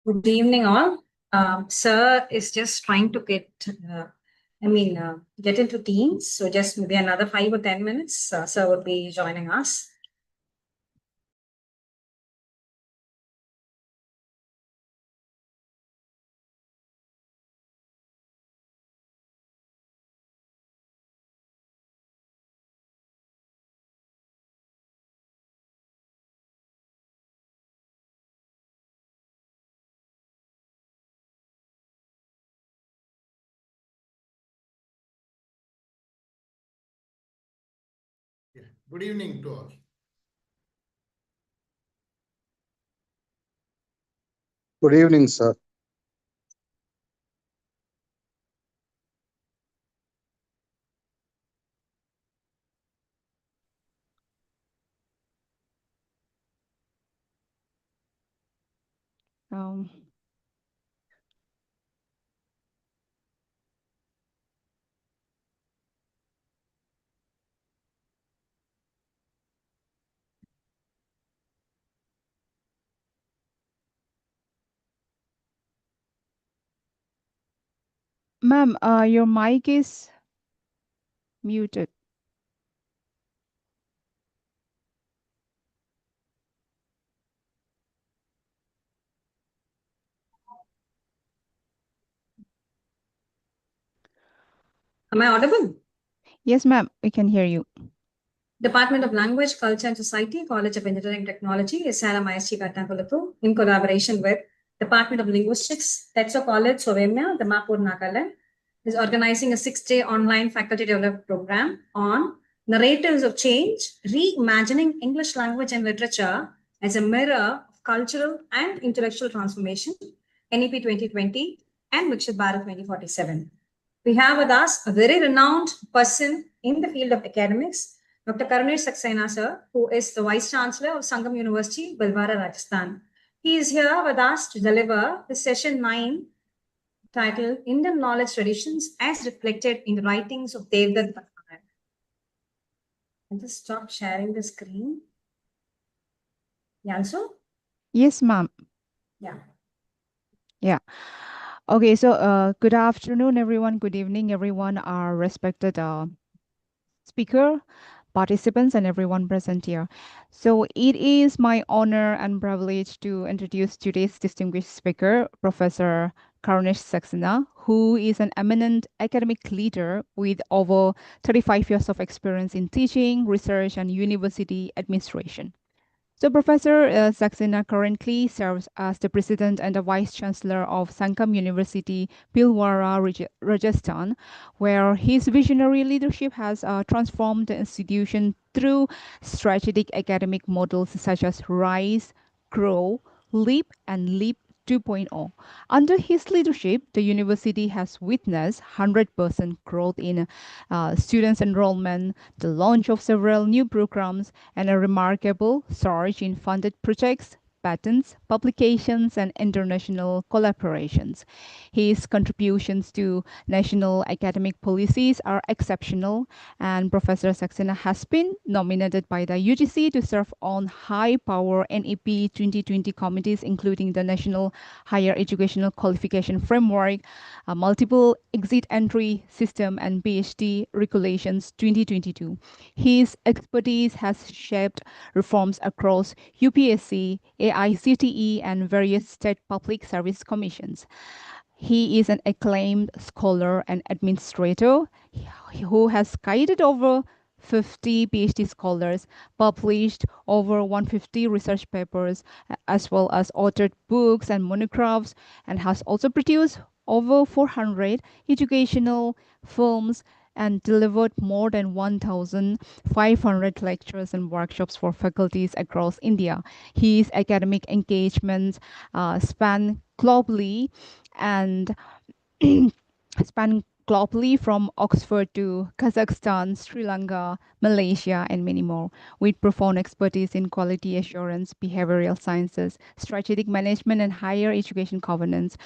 Good evening, all. Sir is just trying to get into Teams. So just maybe another 5 or 10 minutes. Sir will be joining us. Yeah. Good evening to all. Good evening, sir. Ma'am, your mic is muted. Am I audible? Yes, ma'am, we can hear you. Department of Language, Culture and Society, College of Engineering Technology, SRM IST Katnakulatu, in collaboration with Department of Linguistics, Tetso College, Slovenia, the Mapur Nagaland, is organizing a 6-day online faculty development program on narratives of change, reimagining English language and literature as a mirror of cultural and intellectual transformation, NEP 2020 and Viksit Bharat 2047. We have with us a very renowned person in the field of academics, Dr. Karunesh Saxena, sir, who is the Vice Chancellor of Sangam University, Bhilwara, Rajasthan. He is here with us to deliver the session 9 titled Indian Knowledge Traditions as Reflected in the Writings of Devdutt Patnaik. I'll just stop sharing the screen. Yansu? Yes, ma'am. Yeah. Okay, so good afternoon, everyone. Good evening, everyone. Our respected speaker, participants, and everyone present here. So it is my honor and privilege to introduce today's distinguished speaker, Professor Karunesh Saxena, who is an eminent academic leader with over 35 years of experience in teaching, research, and university administration. So Professor Saxena currently serves as the President and the Vice Chancellor of Sangam University, Bhilwara, Rajasthan, where his visionary leadership has transformed the institution through strategic academic models such as RISE, GROW, LEAP, and LEAP 2.0. Under his leadership, the university has witnessed 100% growth in students' enrollment, the launch of several new programs, and a remarkable surge in funded projects, patents, publications, and international collaborations. His contributions to national academic policies are exceptional, and Professor Saxena has been nominated by the UGC to serve on high-power NEP 2020 committees, including the National Higher Educational Qualification Framework, multiple exit entry system, and PhD regulations 2022. His expertise has shaped reforms across UPSC, AICTE, and various state public service commissions. He is an acclaimed scholar and administrator who has guided over 50 PhD scholars, published over 150 research papers, as well as authored books and monographs, and has also produced over 400 educational films and delivered more than 1,500 lectures and workshops for faculties across India. His academic engagements span globally and span globally from Oxford to Kazakhstan, Sri Lanka, Malaysia, and many more, with profound expertise in quality assurance, behavioral sciences, strategic management, and higher education governance.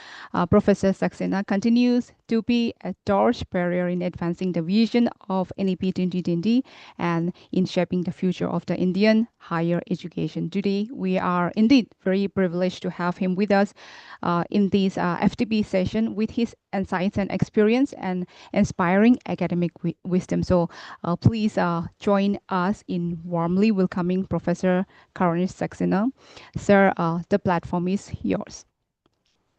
Professor Saxena continues to be a torchbearer in advancing the vision of NEP 2020 and in shaping the future of the Indian higher education. Today, we are indeed very privileged to have him with us in this FTP session with his insights and experience and inspiring academic wisdom. So please join us in warmly welcoming Professor Karunish Saxena. Sir, the platform is yours.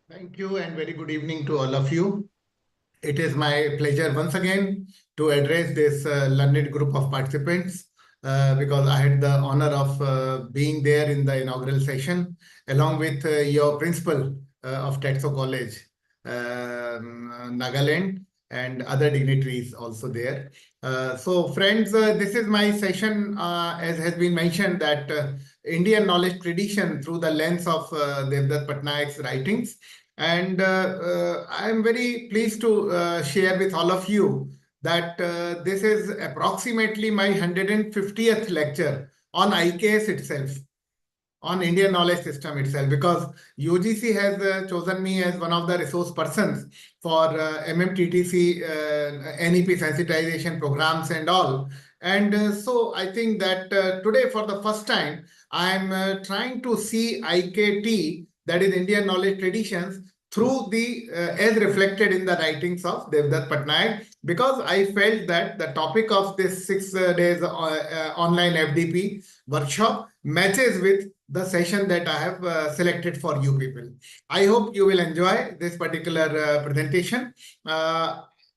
Thank you and very good evening to all of you. It is my pleasure once again to address this learned group of participants because I had the honor of being there in the inaugural session along with your principal of Tetso College, Nagaland, and other dignitaries also there. So friends, this is my session, as has been mentioned, that Indian knowledge tradition through the lens of Devdutt Patnaik's writings. And I am very pleased to share with all of you that this is approximately my 150th lecture on IKS itself, on Indian knowledge system itself, because UGC has chosen me as one of the resource persons for MMTTC NEP sensitization programs and all. And so I think that today for the first time, I'm trying to see IKT, that is Indian knowledge traditions, through the as reflected in the writings of Devdutt Patnaik, because I felt that the topic of this 6 days online FDP workshop matches with the session that I have selected for you people. I hope you will enjoy this particular presentation.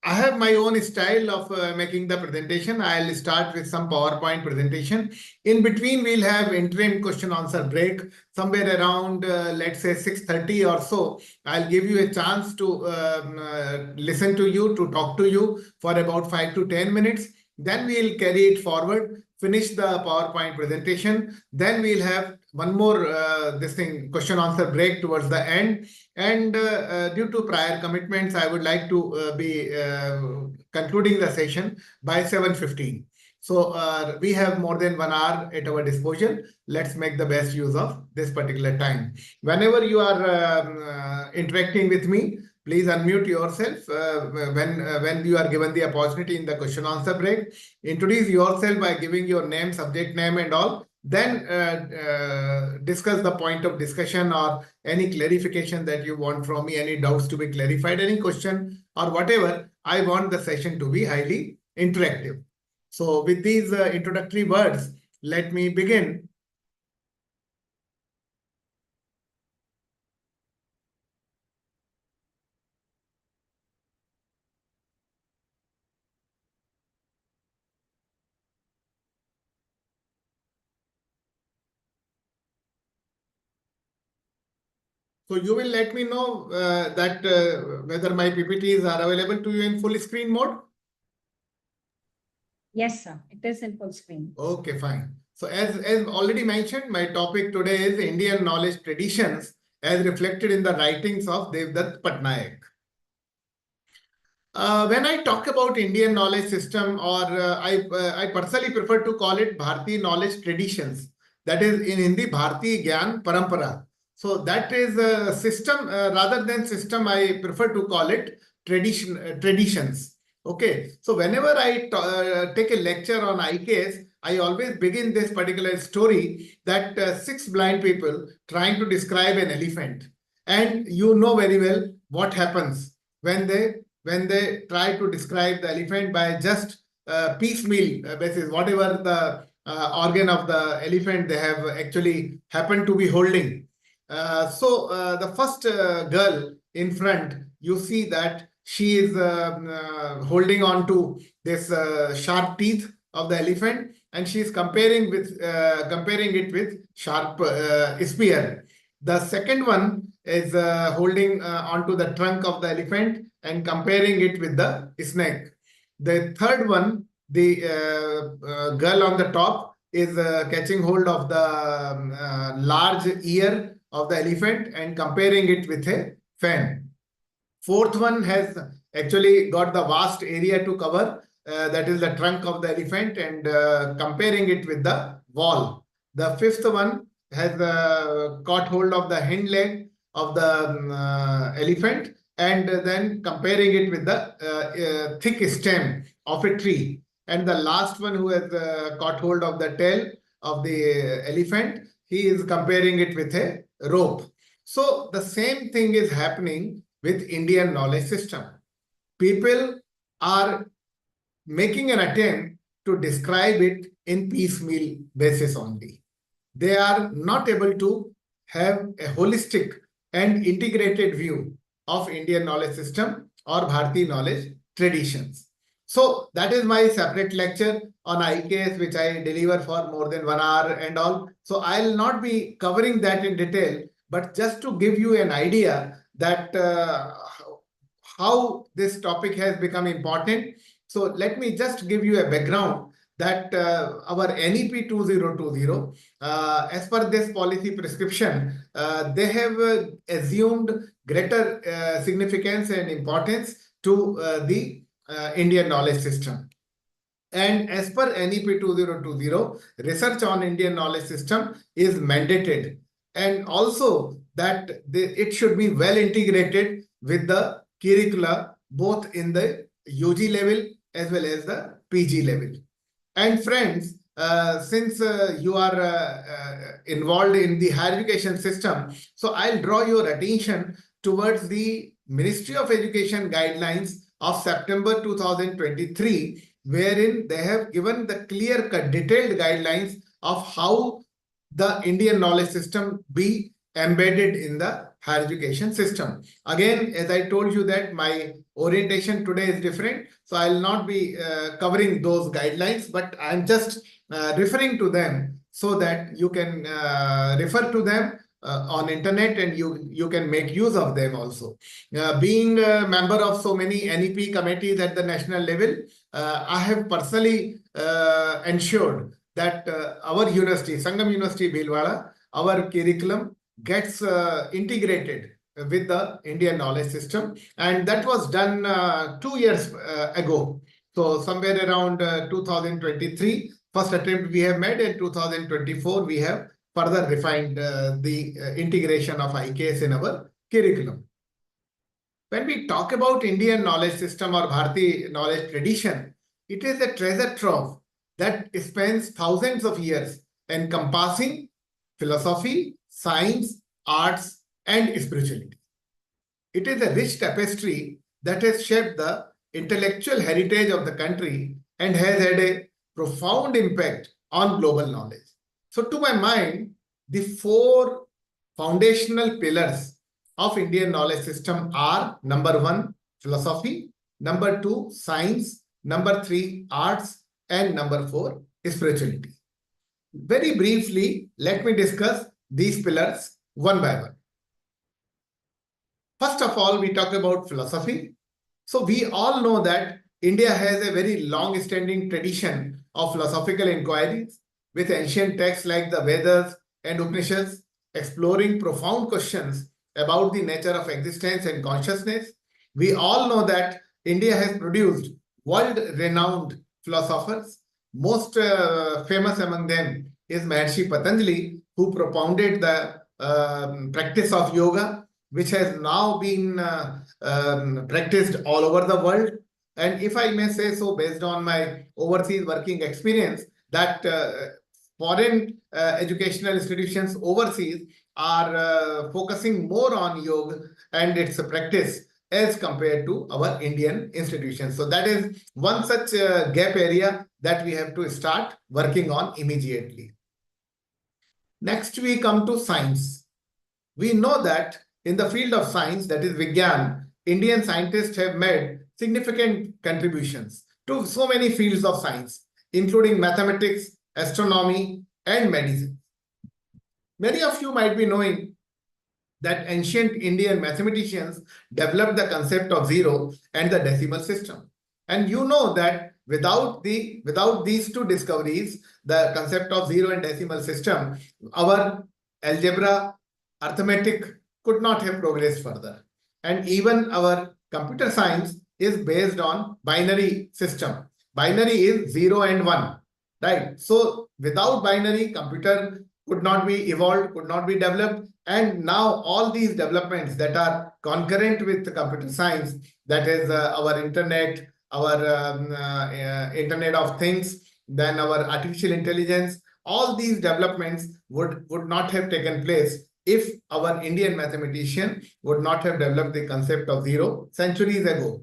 I have my own style of making the presentation. I'll start with some PowerPoint presentation. In between, we'll have interim question answer break somewhere around, let's say 6:30 or so. I'll give you a chance to listen to you, to talk to you for about 5 to 10 minutes. Then we'll carry it forward, finish the PowerPoint presentation. Then we'll have one more question answer break towards the end. And due to prior commitments, I would like to be concluding the session by 7:15. So we have more than 1 hour at our disposal. Let's make the best use of this particular time. Whenever you are interacting with me, please unmute yourself when you are given the opportunity in the question answer break. Introduce yourself by giving your name, subject name and all. Then discuss the point of discussion or any clarification that you want from me, any doubts to be clarified, any question or whatever. I want the session to be highly interactive. So with these introductory words, let me begin. So you will let me know that whether my PPTs are available to you in full screen mode. Yes, sir. It is in full screen. Okay, fine. So as already mentioned, my topic today is Indian knowledge traditions as reflected in the writings of Devdutt Patnaik. When I talk about Indian knowledge system, or I personally prefer to call it Bharati knowledge traditions. That is in Hindi, Bharati Gyan Parampara. So that is a system, rather than system, I prefer to call it traditions. Okay. So whenever I take a lecture on IKS, I always begin this particular story that 6 blind people trying to describe an elephant. And you know very well what happens when they try to describe the elephant by just piecemeal basis, whatever the organ of the elephant they have actually happened to be holding. So the first girl in front, you see that she is holding on to this sharp teeth of the elephant, and she is comparing it with sharp spear. The second one is holding onto the trunk of the elephant and comparing it with the snake. The third one, the girl on the top, is catching hold of the large ear of the elephant and comparing it with a fan. Fourth one has actually got the vast area to cover, that is the trunk of the elephant, and comparing it with the wall. The fifth one has caught hold of the hind leg of the elephant, and then comparing it with the thick stem of a tree. And the last one who has caught hold of the tail of the elephant, he is comparing it with a rope. So the same thing is happening with Indian knowledge system. People are making an attempt to describe it in piecemeal basis only. They are not able to have a holistic and integrated view of Indian knowledge system or Bharati knowledge traditions. So that is my separate lecture on IKS, which I deliver for more than 1 hour and all. So I'll not be covering that in detail, but just to give you an idea that how this topic has become important. So let me just give you a background that our NEP 2020, as per this policy prescription, they have assumed greater significance and importance to the Indian knowledge system. And as per NEP 2020, research on Indian knowledge system is mandated. And also that it should be well integrated with the curricula, both in the UG level as well as the PG level. And friends, since you are involved in the higher education system, so I'll draw your attention towards the Ministry of Education guidelines of September 2023, wherein they have given the clear-cut detailed guidelines of how the Indian knowledge system be embedded in the higher education system. Again, as I told you that my orientation today is different, so I'll not be covering those guidelines, but I'm just referring to them so that you can refer to them on internet, and you can make use of them also. Being a member of so many NEP committees at the national level, I have personally ensured that our university, Sangam University Bhilwara, our curriculum gets integrated with the Indian knowledge system, and that was done 2 years ago. So somewhere around 2023, first attempt we have made, and 2024 we have further refined the integration of IKS in our curriculum. When we talk about Indian knowledge system or Bharati knowledge tradition, it is a treasure trove that spans thousands of years, encompassing philosophy, science, arts, and spirituality. It is a rich tapestry that has shaped the intellectual heritage of the country and has had a profound impact on global knowledge. So to my mind, the 4 foundational pillars of Indian knowledge system are: number 1, philosophy; number 2, science; number 3, arts; and number 4, spirituality. Very briefly, let me discuss these pillars one by one. First of all, we talk about philosophy. So we all know that India has a very long-standing tradition of philosophical inquiries, with ancient texts like the Vedas and Upanishads exploring profound questions about the nature of existence and consciousness. We all know that India has produced world-renowned philosophers. Most famous among them is Maharishi Patanjali, who propounded the practice of yoga, which has now been practiced all over the world. And if I may say so, based on my overseas working experience, that foreign educational institutions overseas are focusing more on yoga and its practice as compared to our Indian institutions. So that is one such gap area that we have to start working on immediately. Next, we come to science. We know that in the field of science, that is Vigyan, Indian scientists have made significant contributions to so many fields of science, including mathematics, astronomy, and medicine. Many of you might be knowing that ancient Indian mathematicians developed the concept of zero and the decimal system. And you know that without these 2 discoveries, the concept of zero and decimal system, our algebra, arithmetic could not have progressed further. and even our computer science is based on binary system. Binary is 0 and 1, right? So without binary, computer could not be evolved, could not be developed. And now all these developments that are concurrent with computer science, that is our internet, our Internet of Things, then our artificial intelligence, all these developments would not have taken place if our Indian mathematician would not have developed the concept of zero centuries ago.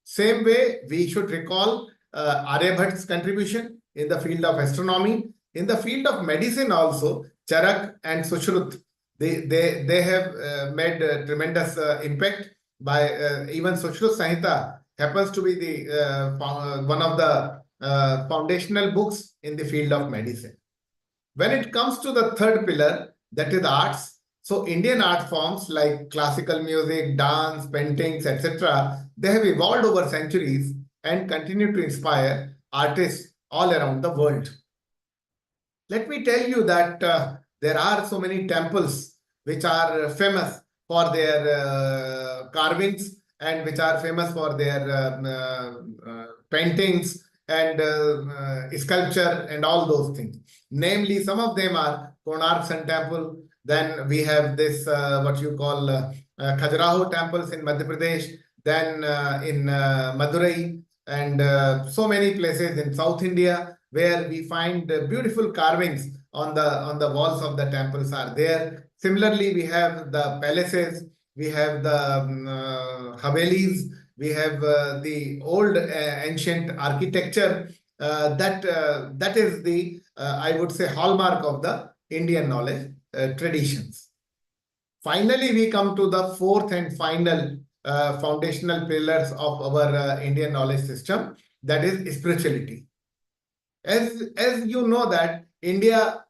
Same way, we should recall Aryabhat's contribution in the field of astronomy. In the field of medicine also, Charak and Sushrut, they have made tremendous impact by even Sushrut Samhita happens to be the one of the foundational books in the field of medicine. When it comes to the third pillar, that is arts, so Indian art forms like classical music, dance, paintings, etc., they have evolved over centuries and continue to inspire artists all around the world. Let me tell you that there are so many temples which are famous for their carvings and which are famous for their paintings and sculpture and all those things. Namely, some of them are Konark Sun Temple. Then we have this what you call Khajuraho temples in Madhya Pradesh. Then in Madurai and so many places in South India where we find beautiful carvings on the walls of the temples are there. Similarly, we have the palaces, we have the Havelis, we have the old ancient architecture that is the I would say hallmark of the Indian knowledge traditions. Finally, we come to the fourth and final foundational pillars of our Indian knowledge system, that is spirituality. As you know that India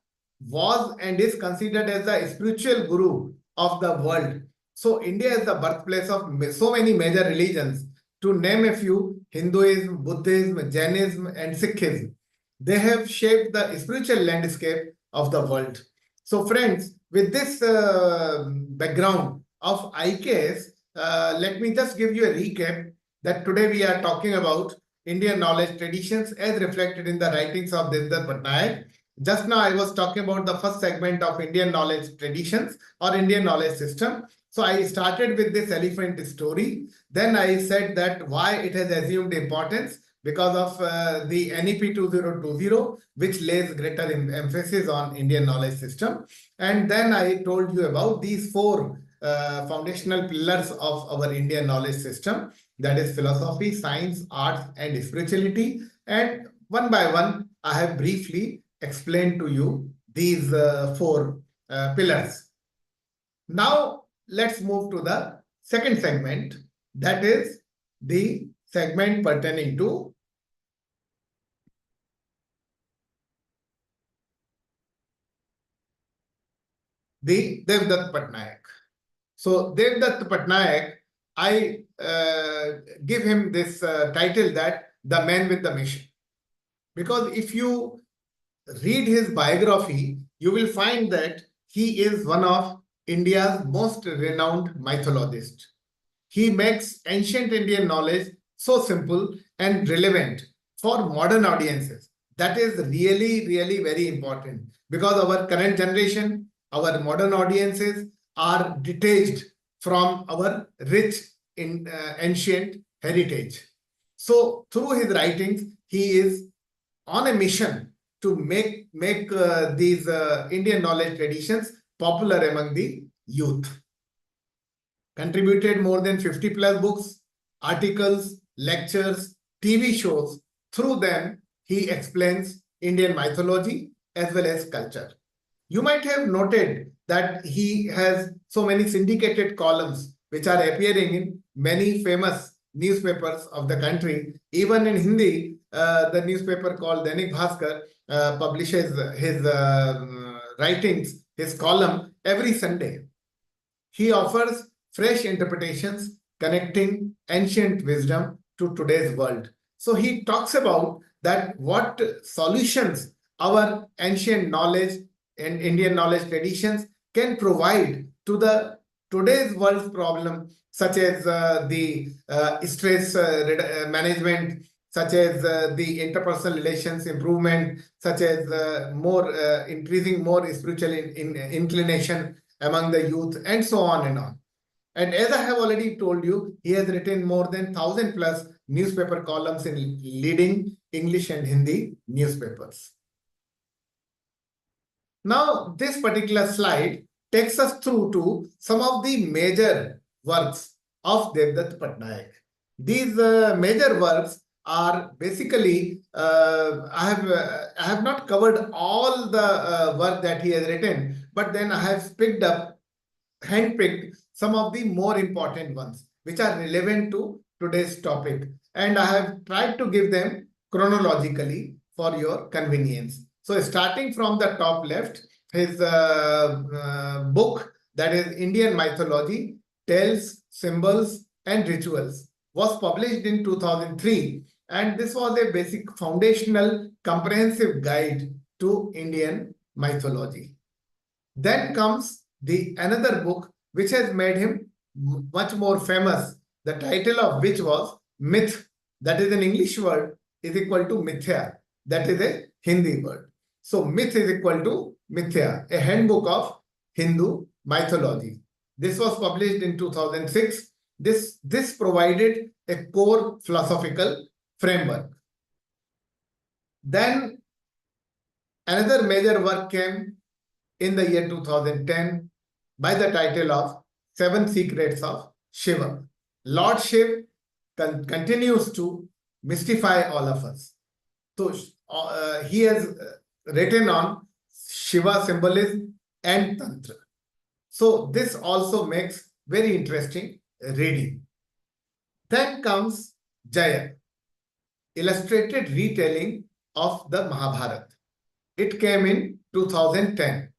was and is considered as the spiritual guru of the world. So India is the birthplace of so many major religions. To name a few, Hinduism, Buddhism, Jainism, and Sikhism. They have shaped the spiritual landscape of the world. So friends, with this background of IKS, let me just give you a recap that today we are talking about Indian knowledge traditions as reflected in the writings of Devdutt Patnaik. Just now I was talking about the first segment of Indian knowledge traditions or Indian knowledge system. So I started with this elephant story. Then I said that why it has assumed importance because of the NEP 2020, which lays greater emphasis on Indian knowledge system. And then I told you about these four foundational pillars of our Indian knowledge system, that is philosophy, science, arts, and spirituality. And one by one, I have briefly explained to you these four pillars. Now, let's move to the second segment, that is the segment pertaining to the Devdutt Patnaik. So Devdutt Patnaik, I give him this title that the man with the mission. Because if you read his biography, you will find that he is one of India's most renowned mythologists. He makes ancient Indian knowledge so simple and relevant for modern audiences. That is really, really very important because our current generation, our modern audiences are detached from our rich in ancient heritage. So through his writings, he is on a mission to make these Indian knowledge traditions popular among the youth. Contributed more than 50 plus books, articles, lectures, TV shows. Through them, he explains Indian mythology as well as culture. You might have noted that he has so many syndicated columns which are appearing in many famous newspapers of the country. Even in Hindi, the newspaper called Dainik Bhaskar publishes his writings, his column every Sunday. He offers fresh interpretations connecting ancient wisdom to today's world. So he talks about that what solutions our ancient knowledge and Indian knowledge traditions can provide to the today's world's problem, such as the stress management, such as the interpersonal relations improvement, such as increasing more spiritual inclination among the youth, and so on and on. And as I have already told you, he has written more than 1,000 plus newspaper columns in leading English and Hindi newspapers. Now, this particular slide takes us through to some of the major works of Devdutt Patnaik. These major works are basically, I have not covered all the work that he has written, but then I have handpicked some of the more important ones, which are relevant to today's topic. And I have tried to give them chronologically for your convenience. So starting from the top left, his book, that is Indian Mythology, Tales, Symbols and Rituals, was published in 2003. And this was a basic foundational comprehensive guide to Indian mythology. Then comes another book which has made him much more famous, the title of which was Myth, that is an English word, is equal to Mithya, that is a Hindi word. So myth is equal to Mithya, a handbook of Hindu mythology. This was published in 2006. This provided a core philosophical framework. Then another major work came in the year 2010 by the title of Seven Secrets of Shiva. Lord Shiv continues to mystify all of us. So he has written on Shiva symbolism and Tantra. So this also makes very interesting reading. Then comes Jaya, illustrated retelling of the Mahabharata. It came in 2010.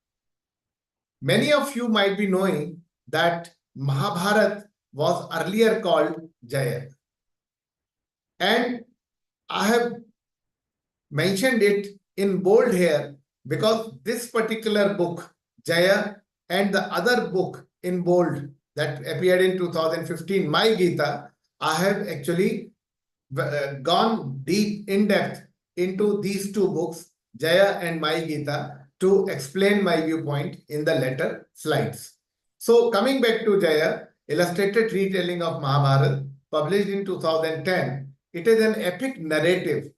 Many of you might be knowing that Mahabharata was earlier called Jaya. And I have mentioned it in bold here because this particular book, Jaya, and the other book in bold that appeared in 2015, My Gita, I have actually gone deep, in depth into these two books, Jaya and My Gita, to explain my viewpoint in the later slides. So coming back to Jaya, illustrated retelling of Mahabharata, published in 2010, it is an epic narrative.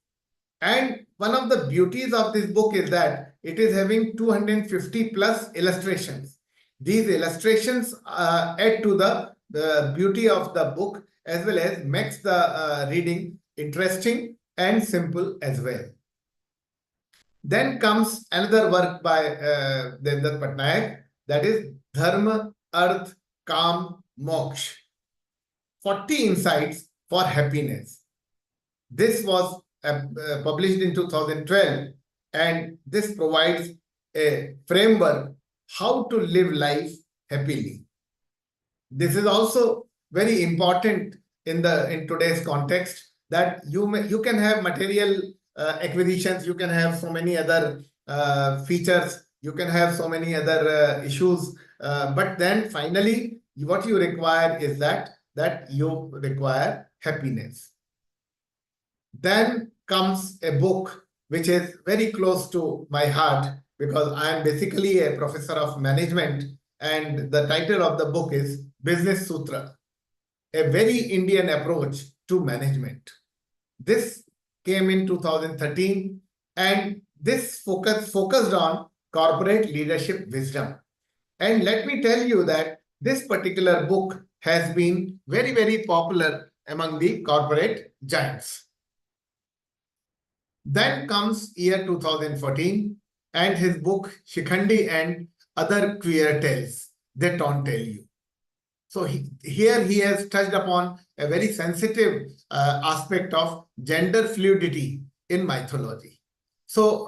And one of the beauties of this book is that it is having 250 plus illustrations. These illustrations add to the beauty of the book, as well as makes the reading interesting and simple as well. Then comes another work by Devdutt Patnaik, that is Dharma, Arth, Kam, Moksha, 40 Insights for Happiness. This was published in 2012, and this provides a framework how to live life happily. This is also very important in today's context, that you can have material acquisitions, you can have so many other features, you can have so many other issues, but then finally what you require is that you require happiness. Then comes a book which is very close to my heart, because I am basically a professor of management, and the title of the book is Business Sutra, a very Indian approach to management. This came in 2013, and this focused on corporate leadership wisdom. And let me tell you that this particular book has been very, very popular among the corporate giants. Then comes year 2014 and his book Shikhandi and Other Queer Tales They Don't Tell You. So here he has touched upon a very sensitive aspect of gender fluidity in mythology. So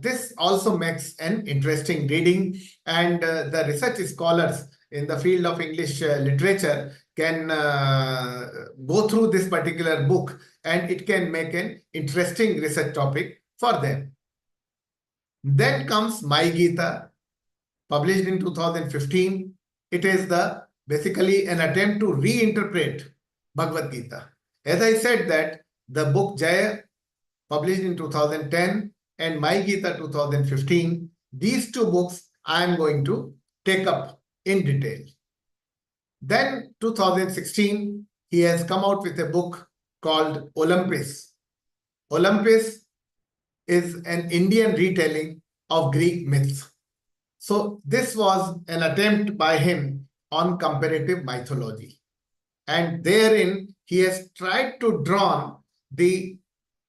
this also makes an interesting reading, and the research scholars in the field of English literature can go through this particular book, and it can make an interesting research topic for them. Then comes My Gita, published in 2015. It is the basically an attempt to reinterpret Bhagavad Gita. As I said that the book Jaya, published in 2010, and My Gita 2015, these two books I am going to take up in detail. Then 2016, he has come out with a book called Olympus. Olympus is an Indian retelling of Greek myths. So this was an attempt by him on comparative mythology. And therein, he has tried to draw the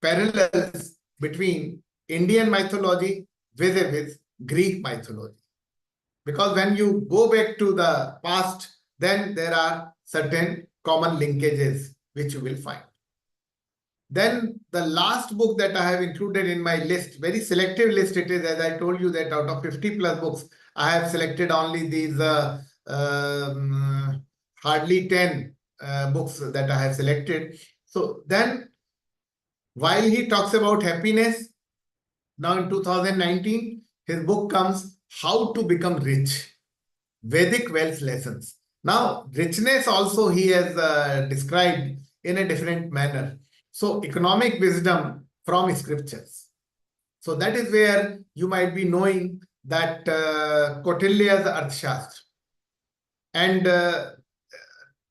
parallels between Indian mythology vis-a-vis Greek mythology. Because when you go back to the past, then there are certain common linkages which you will find. Then the last book that I have included in my list, very selective list it is, as I told you that out of 50 plus books, I have selected only these hardly 10 books that I have selected. So then, while he talks about happiness, now in 2019, his book comes How to Become Rich, Vedic Wealth Lessons. Now, richness also he has described in a different manner. So, economic wisdom from scriptures. So, that is where you might be knowing that Kautilya's Arthashastra. And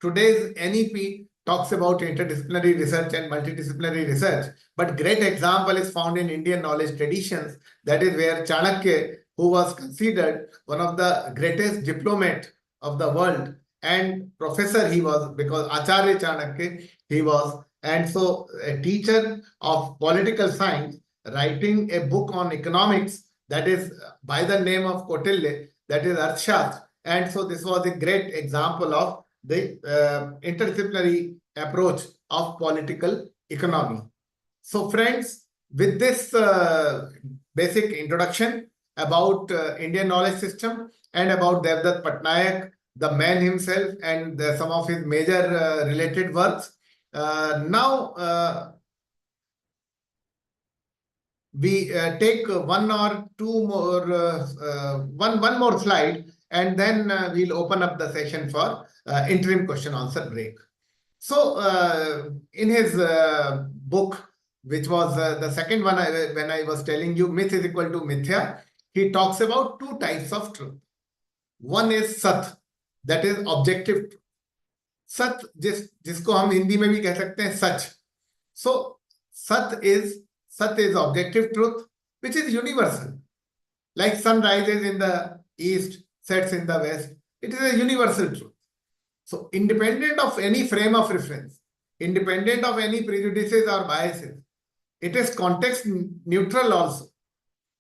today's NEP talks about interdisciplinary research and multidisciplinary research. But great example is found in Indian knowledge traditions. That is where Chanakya, who was considered one of the greatest diplomat of the world, and professor he was, because Acharya Chanakya he was, and so a teacher of political science, writing a book on economics that is by the name of Kautilya, that is Arthashastra. And so this was a great example of the interdisciplinary approach of political economy. So friends, with this basic introduction about Indian knowledge system and about Devdutt Patnaik, the man himself, and some of his major related works, now we take one or two more, one more slide, and then we'll open up the session for interim question answer break. So in his book, which was the second one when I was telling you myth is equal to mithya, he talks about two types of truth. One is sat, that is objective truth. सत जिसको हम हिंदी में भी कह सकते हैं सच. So sat is objective truth which is universal. Like sun rises in the east, sets in the west. It is a universal truth. So independent of any frame of reference, independent of any prejudices or biases, it is context neutral also.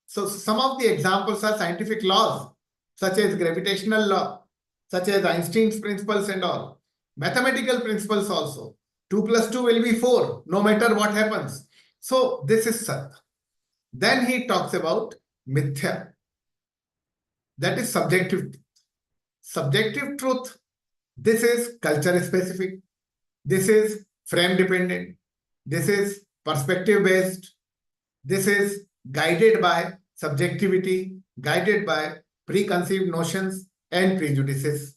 So some of the examples are scientific laws such as gravitational law, such as Einstein's principles and all. Mathematical principles also. 2 plus 2 will be 4, no matter what happens. So this is Sat. Then he talks about Mithya. That is subjective truth. Subjective truth, this is culture specific. This is frame dependent. This is perspective based. This is guided by subjectivity, guided by preconceived notions and prejudices.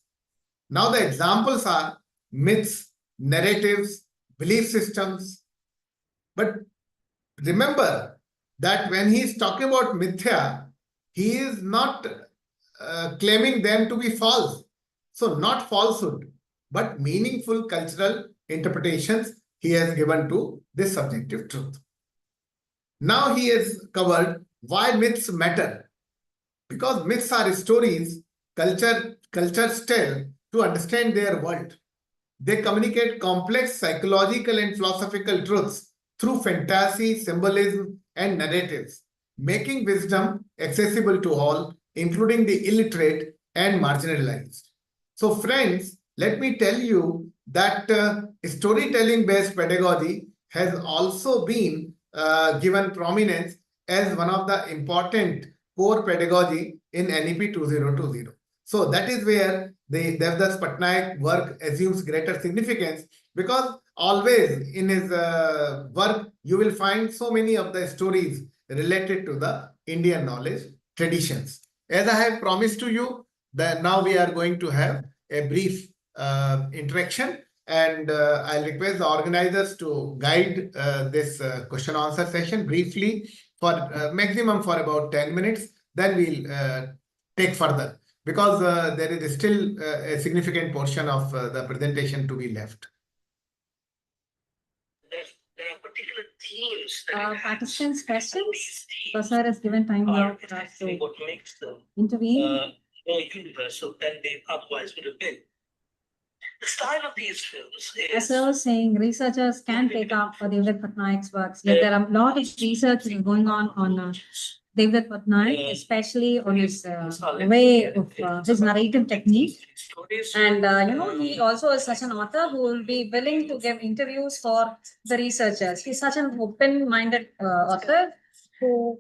Now the examples are myths, narratives, belief systems. But remember that when he is talking about mithya, he is not claiming them to be false. So not falsehood, but meaningful cultural interpretations he has given to this subjective truth. Now he has covered why myths matter. Because myths are stories cultures tell to understand their world. They communicate complex psychological and philosophical truths through fantasy, symbolism, and narratives, making wisdom accessible to all, including the illiterate and marginalized. So friends, let me tell you that storytelling-based pedagogy has also been given prominence as one of the important core pedagogy in NEP 2020. So that is where the Devdutt Patnaik work assumes greater significance, because always in his work you will find so many of the stories related to the Indian knowledge traditions. As I have promised to you, that now we are going to have a brief interaction. And I'll request the organizers to guide this question answer session briefly for maximum for about 10 minutes. Then we'll take further, because there is still a significant portion of the presentation to be left. There are particular themes Participants' questions. Sir has given time now for us to what makes them intervene. more universal than they otherwise would have been. The style of these films As is I was saying, researchers can take up Devdutt Patnaik's works. Yet there are a lot of research going on Devdutt Patnaik, especially on his way of his narrative technique. And he also is such an author who will be willing to give interviews for the researchers. He's such an open-minded author who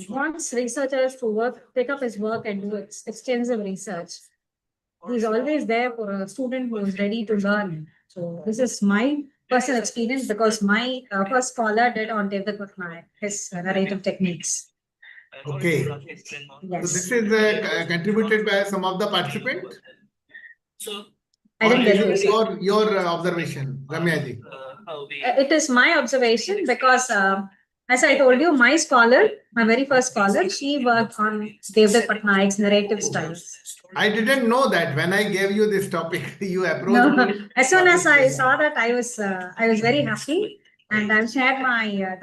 wants researchers to take up his work and do extensive research. He's always there for a student who is ready to learn. So this is my personal experience, because my first scholar did on Devdutt Patnaik, his narrative techniques. Okay. Yes. So this is contributed by some of the participants. so I didn't get Or is you. it your observation, Ramya ji? how we It is my observation, because as I told you, my scholar, my very first scholar, she worked on Devdutt Patnaik's narrative styles. I didn't know that when I gave you this topic, you approached No, me. as soon as I saw that, I was very happy, and I've shared my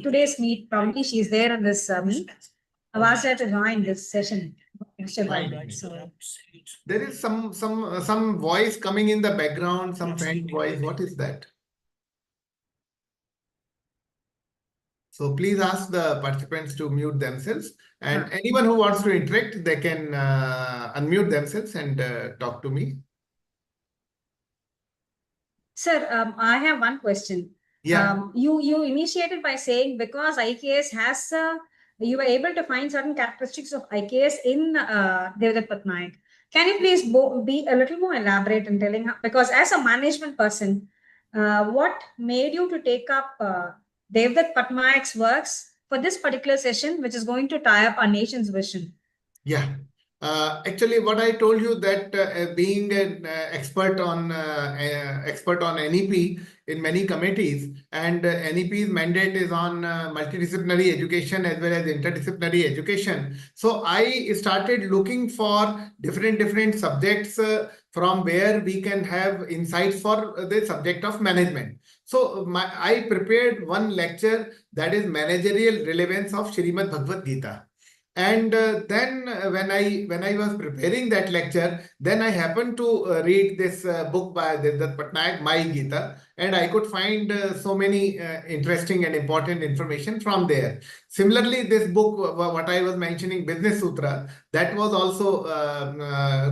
today's meet. Probably she's there in this meet. I've asked her to join this session. So There is some voice coming in the background, some faint voice. What is that? So please ask the participants to mute themselves, and anyone who wants to interact, they can unmute themselves and talk to me. Sir, I have one question. Yeah. You initiated by saying because IKS has, you were able to find certain characteristics of IKS in Devdutt Patnaik. Can you please be a little more elaborate in telling how, because as a management person, what made you to take up Devdutt Patnaik's works for this particular session, which is going to tie up our nation's vision? Yeah. Actually, what I told you that being an expert on NEP in many committees, and NEP's mandate is on multidisciplinary education as well as interdisciplinary education. So I started looking for different subjects from where we can have insights for the subject of management. So I prepared one lecture, that is managerial relevance of Srimad Bhagavad Gita. And then when I was preparing that lecture, then I happened to read this book by Devdutt Patnaik, My Gita, and I could find so many interesting and important information from there. Similarly, this book, what I was mentioning, Business Sutra, that was also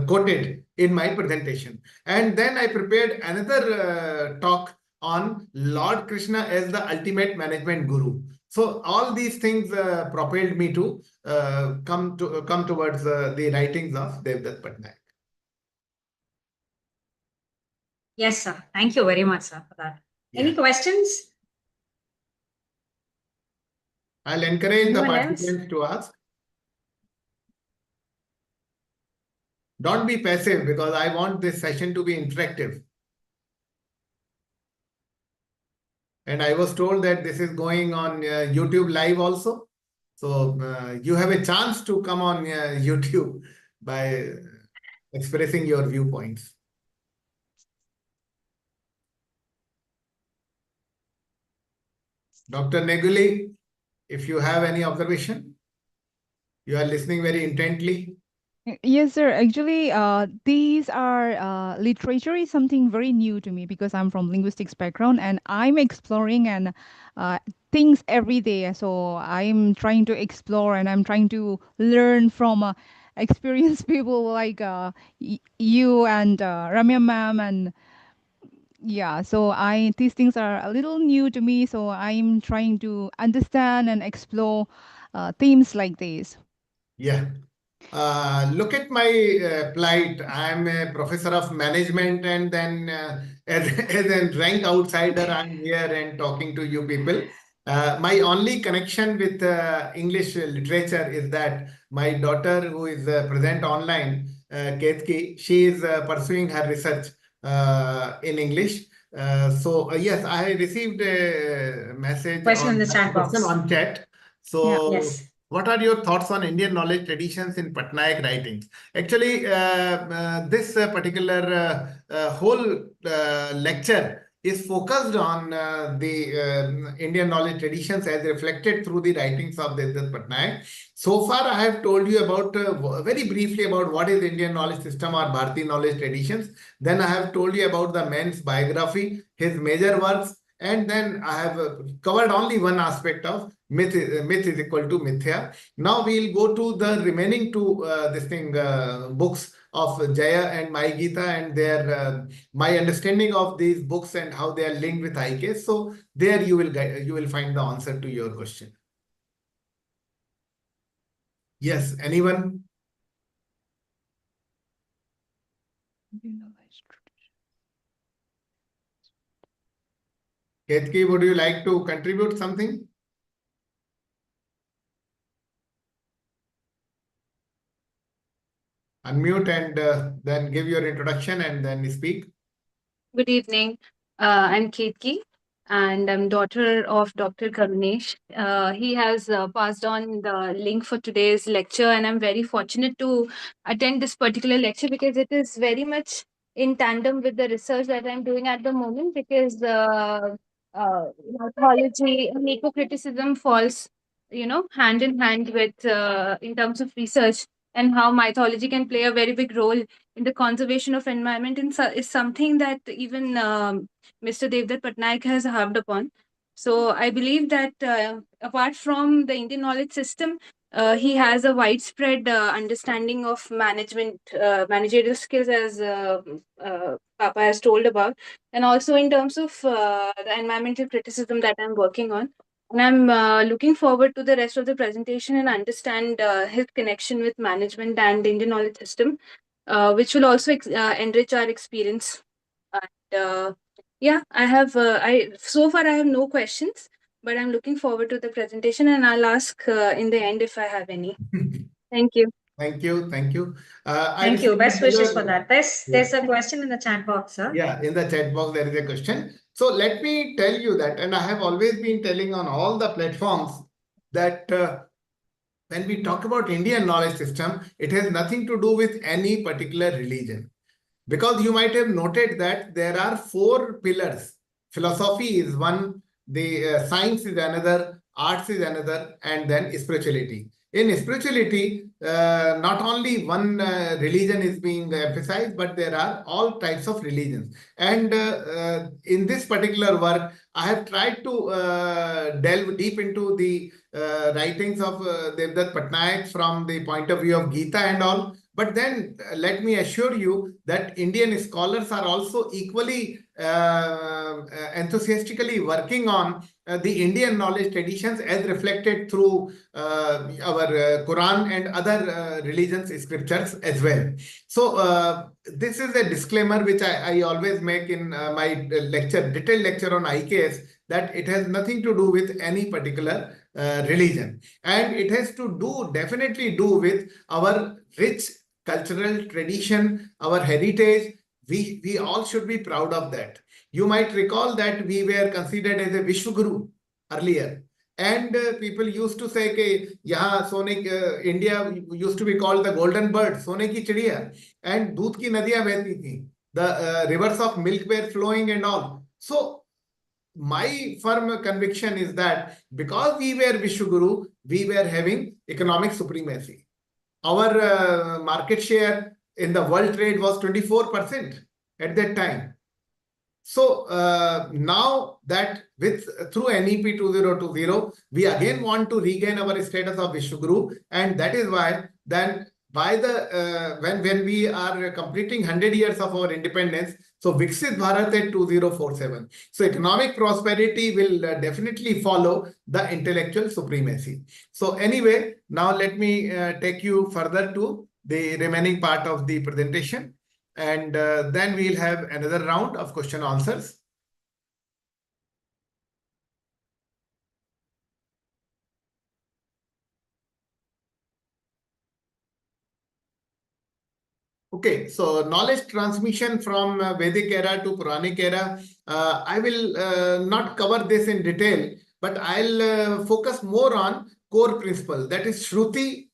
quoted in my presentation. And then I prepared another talk on Lord Krishna as the ultimate management guru. So all these things propelled me to come towards the writings of Devdutt Patnaik. Yes, sir. Thank you very much, sir, for that. Yeah. Any questions? I'll encourage the Anyone else? participants to ask. Don't be passive, because I want this session to be interactive. And I was told that this is going on YouTube live also. So you have a chance to come on YouTube by expressing your viewpoints. Dr. Neguli, if you have any observation, you are listening very intently. Yes, sir. Actually, these are literature is something very new to me because I'm from linguistics background and I'm exploring and things every day. So I'm trying to explore and I'm trying to learn from experienced people like you and Ramya ma'am, and yeah. So these things are a little new to me. So I'm trying to understand and explore themes like this. Yeah. Look at my plight. I'm a professor of management, and then as a rank outsider, I'm here and talking to you people. My only connection with English literature is that my daughter, who is present online, Ketki. She is pursuing her research in English. Yes, I received a message Question in on the chat question box. on chat. Yeah. So, Yes. what are your thoughts on Indian knowledge traditions in Patnaik writings? Actually, this particular whole lecture is focused on the Indian knowledge traditions as reflected through the writings of Devdutt Patnaik. So far, I have told you about very briefly about what is Indian knowledge system or Bharati knowledge traditions. Then I have told you about the man's biography, his major works, and then I have covered only one aspect of myth is equal to mithya. Now we'll go to the remaining two books of Jaya and My Gita and their my understanding of these books and how they are linked with IK. So there you will find the answer to your question. Yes, anyone? Ketki, would you like to contribute something? Unmute and then give your introduction and then speak. Good evening. I'm Ketki, and I'm daughter of Dr. Karunesh. He has passed on the link for today's lecture, and I'm very fortunate to attend this particular lecture because it is very much in tandem with the research that I'm doing at the moment. Because mythology and eco-criticism falls, hand in hand with in terms of research, and how mythology can play a very big role in the conservation of environment is something that even Mr. Devdutt Patnaik has harped upon. So I believe that apart from the Indian knowledge system, he has a widespread understanding of managerial skills, as Papa has told about, and also in terms of the environmental criticism that I'm working on. And I'm looking forward to the rest of the presentation and understand his connection with management and Indian knowledge system, which will also enrich our experience. And yeah, I so far I have no questions, but I'm looking forward to the presentation, and I'll ask in the end if I have any. Thank you. Thank you. Thank you. Thank you. Best wishes for that. There's Yeah. a question in the chat box, sir. Yeah, in the chat box, there is a question. So let me tell you that, and I have always been telling on all the platforms that when we talk about Indian knowledge system, it has nothing to do with any particular religion. Because you might have noted that there are four pillars. Philosophy is one, the science is another, arts is another, and then spirituality. In spirituality, not only one religion is being emphasized, but there are all types of religions. And in this particular work, I have tried to delve deep into the writings of Devdutt Patnaik from the point of view of Gita and all. But then let me assure you that Indian scholars are also equally enthusiastically working on the Indian knowledge traditions as reflected through our Quran and other religions scriptures as well. So this is a disclaimer which I always make in my detailed lecture on IKS, that it has nothing to do with any particular religion. And it has to definitely do with our rich cultural tradition, our heritage. We all should be proud of that. You might recall that we were considered as a Vishwaguru earlier. And people used to say that India used to be called the golden bird, Sone ki chidiya, and doodh ki nadiyan behti thi. The rivers of milk were flowing and all. So my firm conviction is that because we were Vishwaguru, we were having economic supremacy. Our market share in the world trade was 24% at that time. So now that through NEP 2020, we again want to regain our status of Vishwaguru, and that is why then by the when we are completing 100 years of our independence, so Viksit Bharat at 2047. So economic prosperity will definitely follow the intellectual supremacy. So anyway, now let me take you further to the remaining part of the presentation. And then we'll have another round of question answers. Okay, so knowledge transmission from Vedic era to Puranic era. I will not cover this in detail, but I'll focus more on core principle. That is, Shruti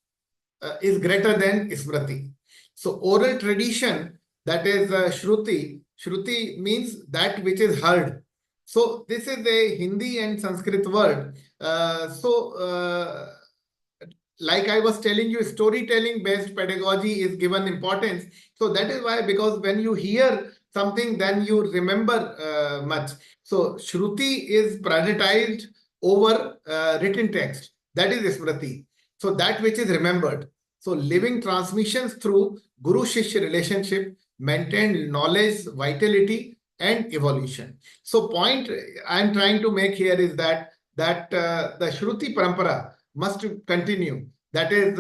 is greater than Smriti. So oral tradition, that is Shruti. Shruti means that which is heard. So this is a Hindi and Sanskrit word. Like I was telling you, storytelling based pedagogy is given importance. So that is why, because when you hear something, then you remember much. So Shruti is prioritized over written text. That is Smriti. So that which is remembered. So living transmissions through Guru-Shishya relationship maintain knowledge, vitality, and evolution. So point I'm trying to make here is that the Shruti Parampara must continue. That is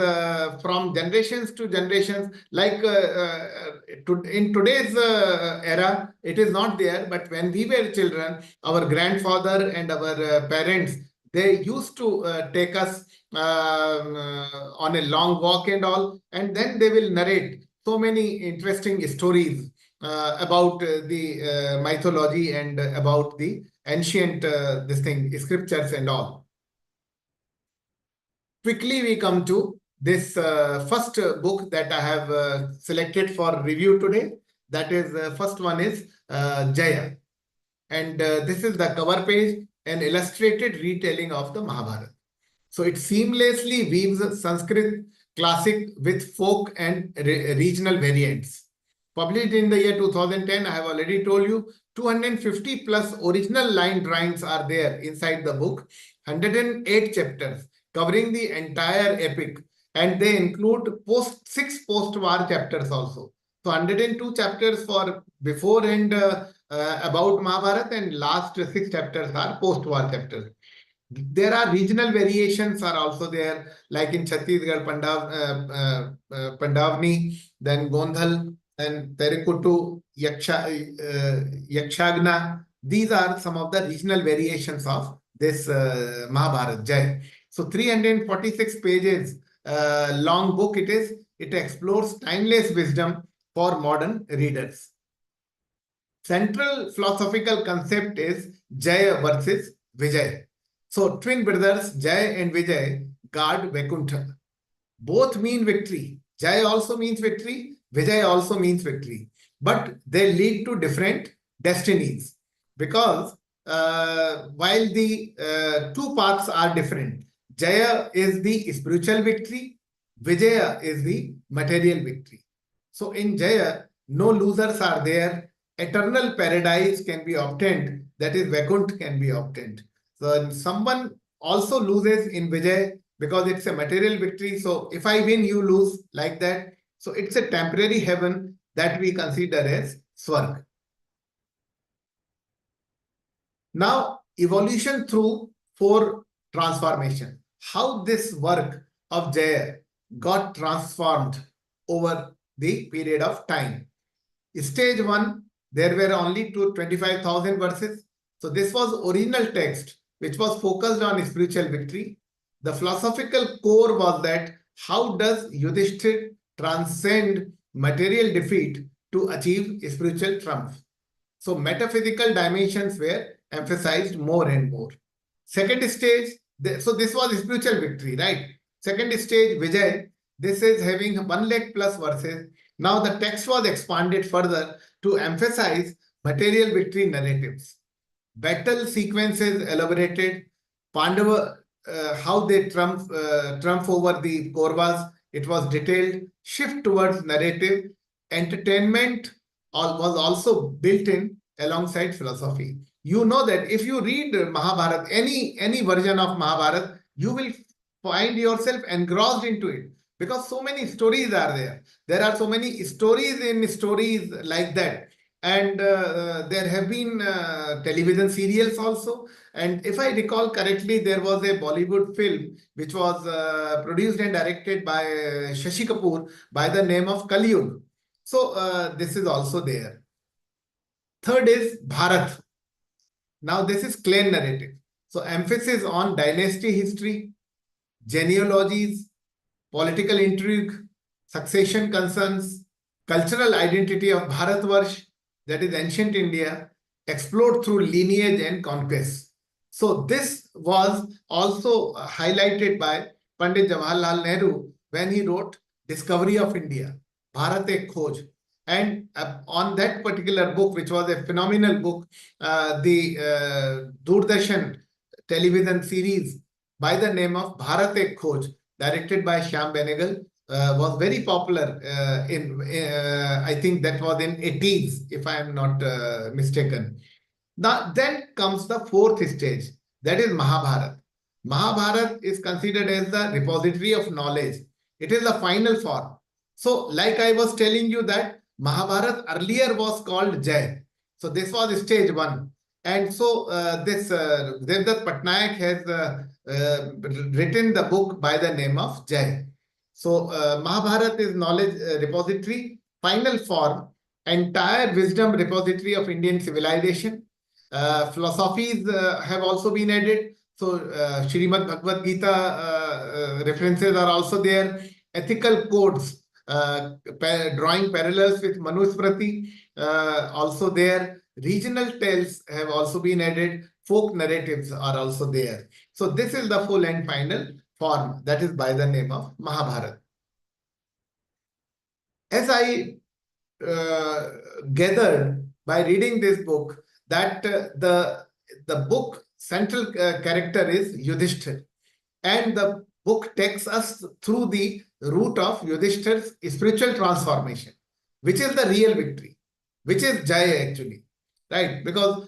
from generations to generations. Like in today's era, it is not there. But when we were children, our grandfather and our parents, they used to take us on a long walk and all, and then they will narrate so many interesting stories about the mythology and about the ancient this thing, scriptures and all. Quickly, we come to this first book that I have selected for review today. That is, first one is Jaya. And this is the cover page, an illustrated retelling of the Mahabharata. So it seamlessly weaves Sanskrit classic with folk and regional variants. Published in the year 2010, I have already told you, 250 plus original line drawings are there inside the book, 108 chapters covering the entire epic, and they include six post-war chapters also. So 102 chapters for before and about Mahabharata, and last 6 chapters are post-war chapters. There are regional variations are also there, like in Chhattisgarh, Pandavni, then Gondhal, and Terikutu, Yakshagna. These are some of the regional variations of this Mahabharata Jai. So 346 pages long book it is. It explores timeless wisdom for modern readers. Central philosophical concept is Jaya versus Vijay. So twin brothers Jay and Vijay guard Vaikuntha. Both mean victory. Jay also means victory. Vijay also means victory. But they lead to different destinies, because while the two paths are different, Jaya is the spiritual victory, Vijaya is the material victory. So in Jaya, no losers are there. Eternal paradise can be obtained. That is, Vaikuntha can be obtained. So someone also loses in Vijay because it's a material victory. So if I win, you lose, like that. So it's a temporary heaven that we consider as Swarg. Now, evolution through 4 transformation. How this work of Jaya got transformed over the period of time. Stage 1, there were only 25,000 verses. So this was original text, which was focused on spiritual victory. The philosophical core was that how does Yudhishthir transcend material defeat to achieve spiritual triumph? So metaphysical dimensions were emphasized more and more. Second stage, so this was spiritual victory, right? Second stage, Vijay, this is having 1 lakh plus verses. Now the text was expanded further to emphasize material victory narratives. Battle sequences elaborated, Pandava, how they trump over the Kauravas, it was detailed. Shift towards narrative, entertainment was also built in alongside philosophy. You know that if you read Mahabharata, any version of Mahabharata, you will find yourself engrossed into it, because so many stories are there. There are so many stories in stories like that. And there have been television serials also. And if I recall correctly, there was a Bollywood film which was produced and directed by Shashi Kapoor by the name of Kaliyug. So this is also there. Third is Bharat. Now this is clan narrative. So emphasis on dynasty history, genealogies, political intrigue, succession concerns, cultural identity of Bharatvarsh, that is ancient India, explored through lineage and conquest. So this was also highlighted by Pandit Jawaharlal Nehru when he wrote Discovery of India, Bharat Ek Khoj. And on that particular book, which was a phenomenal book, the Doordarshan television series by the name of Bharat Ek Khoj, directed by Shyam Benegal, was very popular I think that was in 80s, if I am not mistaken. Now, then comes the fourth stage, that is Mahabharata. Mahabharata is considered as the repository of knowledge. It is the final form. So, like I was telling you that Mahabharata earlier was called Jai. So, this was stage one. And so, this Devdutt Patnaik has written the book by the name of Jai. So, Mahabharata is knowledge repository, final form, entire wisdom repository of Indian civilization. Philosophies have also been added. So, Srimad Bhagavad Gita references are also there. Ethical codes, drawing parallels with Manusmriti, also there. Regional tales have also been added. Folk narratives are also there. So, this is the full and final form, that is by the name of Mahabharata. As I gathered by reading this book, that the book central character is Yudhishthir, and the book takes us through the route of Yudhishthir's spiritual transformation, which is the real victory, which is Jaya actually, right? Because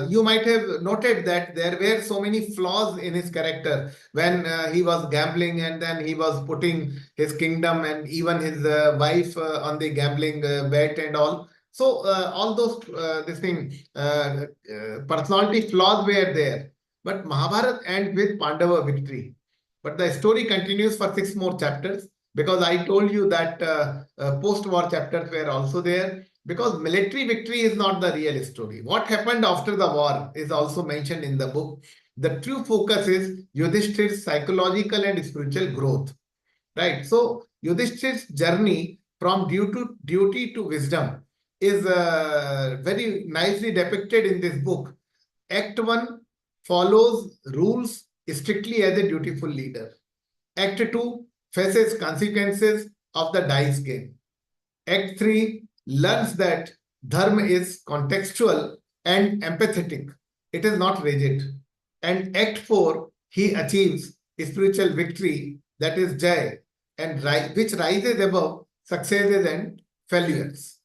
you might have noted that there were so many flaws in his character when he was gambling, and then he was putting his kingdom and even his wife on the gambling bet and all. So all those personality flaws were there. But Mahabharata ends with Pandava victory. But the story continues for 6 more chapters, because I told you that post-war chapters were also there. Because military victory is not the real story. What happened after the war is also mentioned in the book. The true focus is Yudhishthir's psychological and spiritual growth. Right. So Yudhishthir's journey from duty to wisdom is very nicely depicted in this book. Act 1 follows rules strictly as a dutiful leader. Act 2 faces consequences of the dice game. Act 3 learns that dharma is contextual and empathetic. It is not rigid. And Act 4, he achieves spiritual victory, that is Jai, and which rises above successes and failures.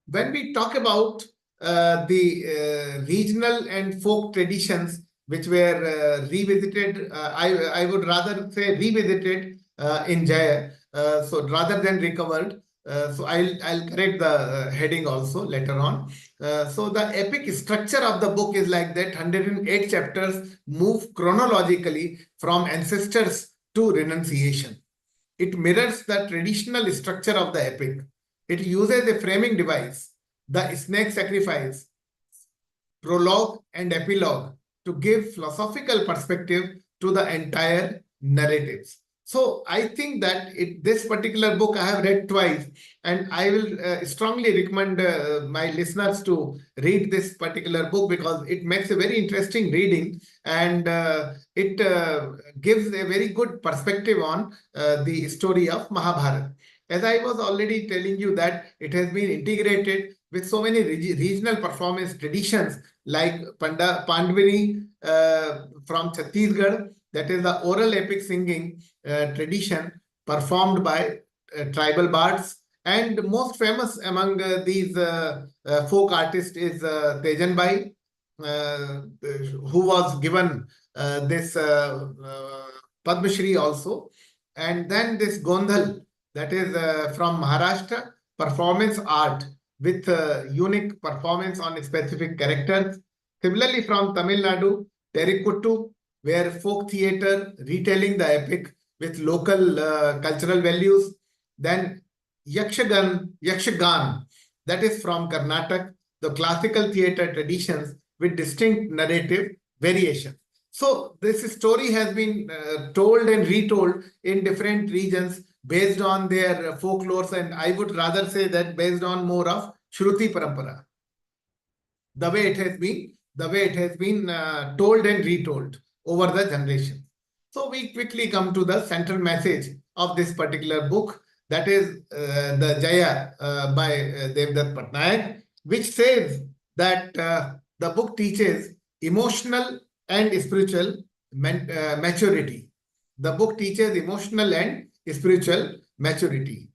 When we talk about the regional and folk traditions which were revisited, I would rather say revisited in Jaya, so rather than recovered. So I'll correct the heading also later on. So the epic structure of the book is like that. 108 chapters move chronologically from ancestors to renunciation. It mirrors the traditional structure of the epic. It uses a framing device, the snake sacrifice, prologue and epilogue, to give philosophical perspective to the entire narratives. So I think that this particular book I have read twice, and I will strongly recommend my listeners to read this particular book, because it makes a very interesting reading, and it gives a very good perspective on the story of Mahabharata. As I was already telling you that it has been integrated with so many regional performance traditions like Pandwini from Chhattisgarh, that is the oral epic singing tradition performed by tribal bards. And most famous among these folk artists is Tejanbai, who was given this Padma Shri also. And then this Gondhal, that is from Maharashtra, performance art with unique performance on specific characters. Similarly, from Tamil Nadu, Terikuttu, where folk theatre retelling the epic with local cultural values. Then Yakshagan, that is from Karnataka, the classical theatre traditions with distinct narrative variation. So this story has been told and retold in different regions based on their folklores, and I would rather say that based on more of Shruti Parampara, the way it has been told and retold over the generations. So we quickly come to the central message of this particular book, that is the Jaya by Devdutt Patnaik, which says that the book teaches emotional and spiritual maturity. The book teaches emotional and spiritual maturity.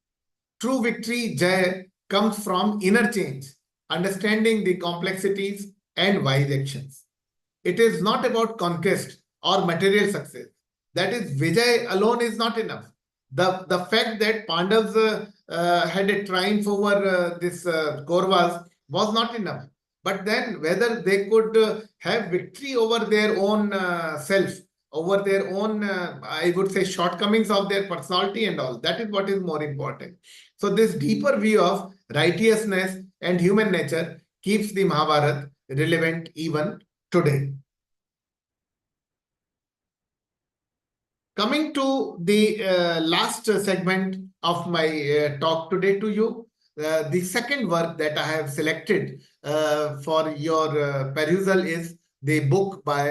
True victory, Jaya, comes from inner change, understanding the complexities and wise actions. It is not about conquest or material success. That is, Vijay alone is not enough. The fact that Pandavas had a triumph over this Kauravas was not enough. But then whether they could have victory over their own self, over their own, I would say, shortcomings of their personality and all, that is what is more important. So this deeper view of righteousness and human nature keeps the Mahabharata relevant even today. Coming to the last segment of my talk today to you, the second work that I have selected for your perusal is the book by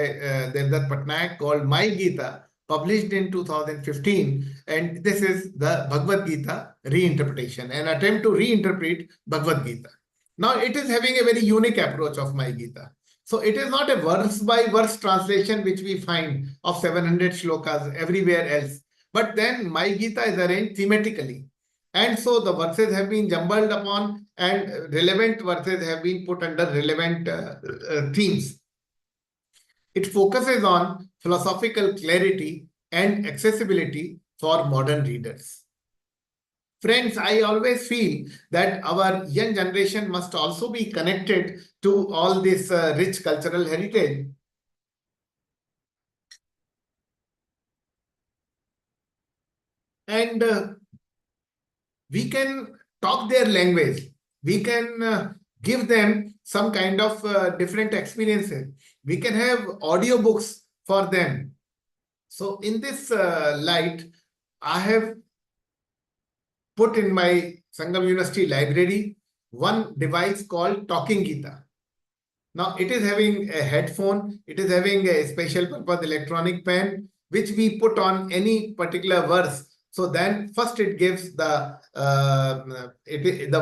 Devdutt Patnaik called My Gita, published in 2015. And this is the Bhagavad Gita reinterpretation, an attempt to reinterpret Bhagavad Gita. Now, it is having a very unique approach of My Gita. So it is not a verse by verse translation which we find of 700 shlokas everywhere else. But then My Gita is arranged thematically. And so the verses have been jumbled upon and relevant verses have been put under relevant themes. It focuses on philosophical clarity and accessibility for modern readers. Friends, I always feel that our young generation must also be connected to all this rich cultural heritage. And we can talk their language. We can give them some kind of different experiences. We can have audiobooks for them. So in this light, I have put in my Sangam University library one device called Talking Gita. Now it is having a headphone, it is having a special purpose electronic pen, which we put on any particular verse. So then first it gives the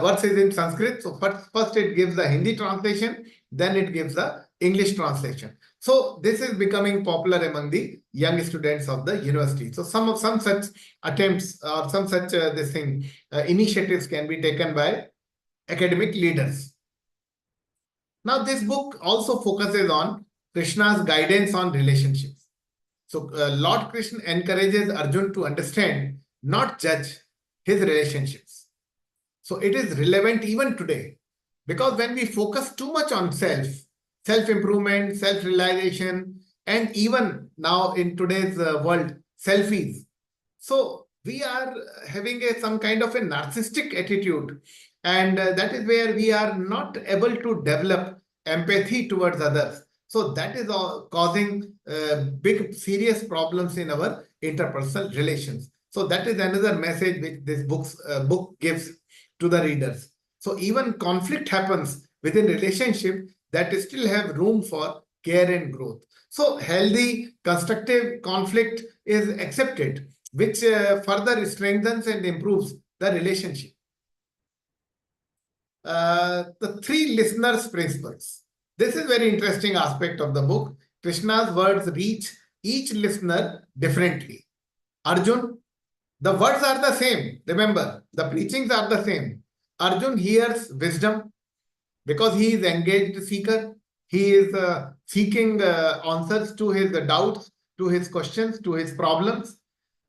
verse is in Sanskrit. So first it gives the Hindi translation, then it gives the English translation. So this is becoming popular among the young students of the university. So some such attempts or some such initiatives can be taken by academic leaders. Now this book also focuses on Krishna's guidance on relationships. So Lord Krishna encourages Arjun to understand, not judge his relationships. So it is relevant even today, because when we focus too much on self-improvement, self-realization, and even now in today's world, selfies. So we are having some kind of a narcissistic attitude, and that is where we are not able to develop empathy towards others. So that is causing big serious problems in our interpersonal relations. So that is another message which this book gives to the readers. So even conflict happens within relationship, that still have room for care and growth. So healthy, constructive conflict is accepted, which further strengthens and improves the relationship. The three listeners' principles. This is very interesting aspect of the book. Krishna's words reach each listener differently. Arjun, the words are the same. Remember, the preachings are the same. Arjun hears wisdom because he is engaged seeker. He is seeking answers to his doubts, to his questions, to his problems.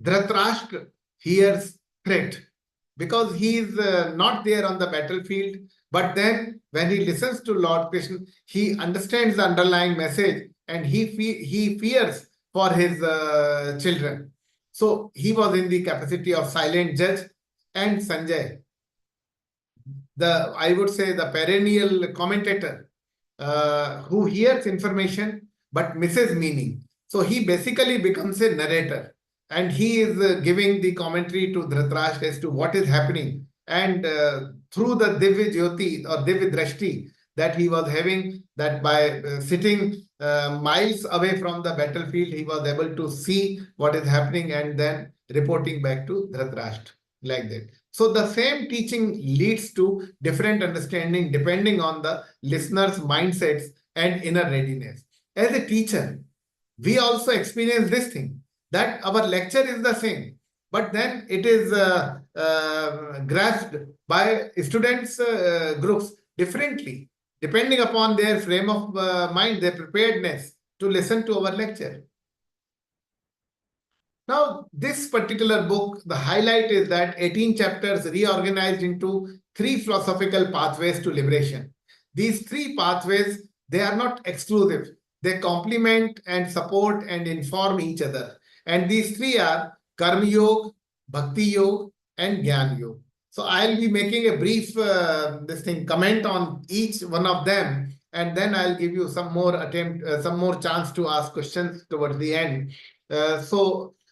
Dhritarashtra hears threat because he is not there on the battlefield. But then when he listens to Lord Krishna, he understands the underlying message and he fears for his children. So he was in the capacity of silent judge. And Sanjay, I would say the perennial commentator who hears information but misses meaning. So he basically becomes a narrator. and he is giving the commentary to Dhritarashtra as to what is happening. And through the Divya Jyoti or Divya Drashti that he was having, that by sitting miles away from the battlefield, he was able to see what is happening and then reporting back to Dhritarashtra like that. So the same teaching leads to different understanding depending on the listener's mindsets and inner readiness. As a teacher, we also experience this thing, that our lecture is the same, but then it is grasped by students groups differently, depending upon their frame of mind, their preparedness to listen to our lecture. Now, this particular book, the highlight is that 18 chapters reorganized into 3 philosophical pathways to liberation. These 3 pathways, they are not exclusive. They complement and support and inform each other. And these 3 are Karma Yoga, Bhakti Yoga, and Gyan Yoga. So I'll be making a brief comment on each one of them, and then I'll give you some more chance to ask questions towards the end.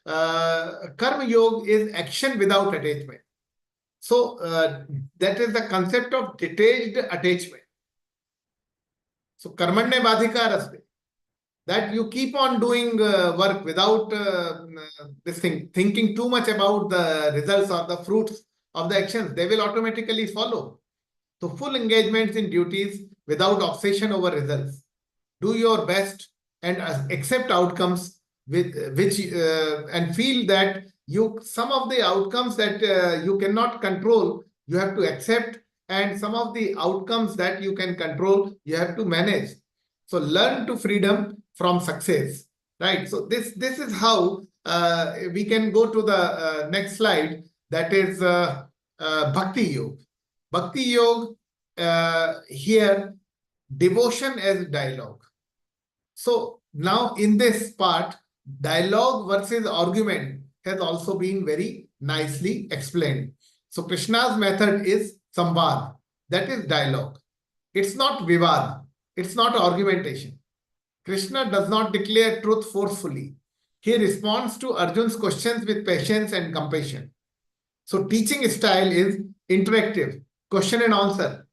Karma Yoga is action without attachment. So that is the concept of detached attachment. So karmanye badhikaraste, that you keep on doing work without thinking too much about the results or the fruits of the actions. They will automatically follow. So full engagements in duties without obsession over results. Do your best and accept outcomes with which and feel that some of the outcomes that you cannot control, you have to accept, and some of the outcomes that you can control, you have to manage. So learn to freedom from success, right? So this is how we can go to the next slide, that is Bhakti Yoga. Bhakti Yoga, here, devotion as dialogue. So now in this part, dialogue versus argument has also been very nicely explained. So Krishna's method is samvad, that is dialogue. It's not vivad, it's not argumentation. Krishna does not declare truth forcefully. He responds to Arjun's questions with patience and compassion. So teaching style is interactive, question and answer,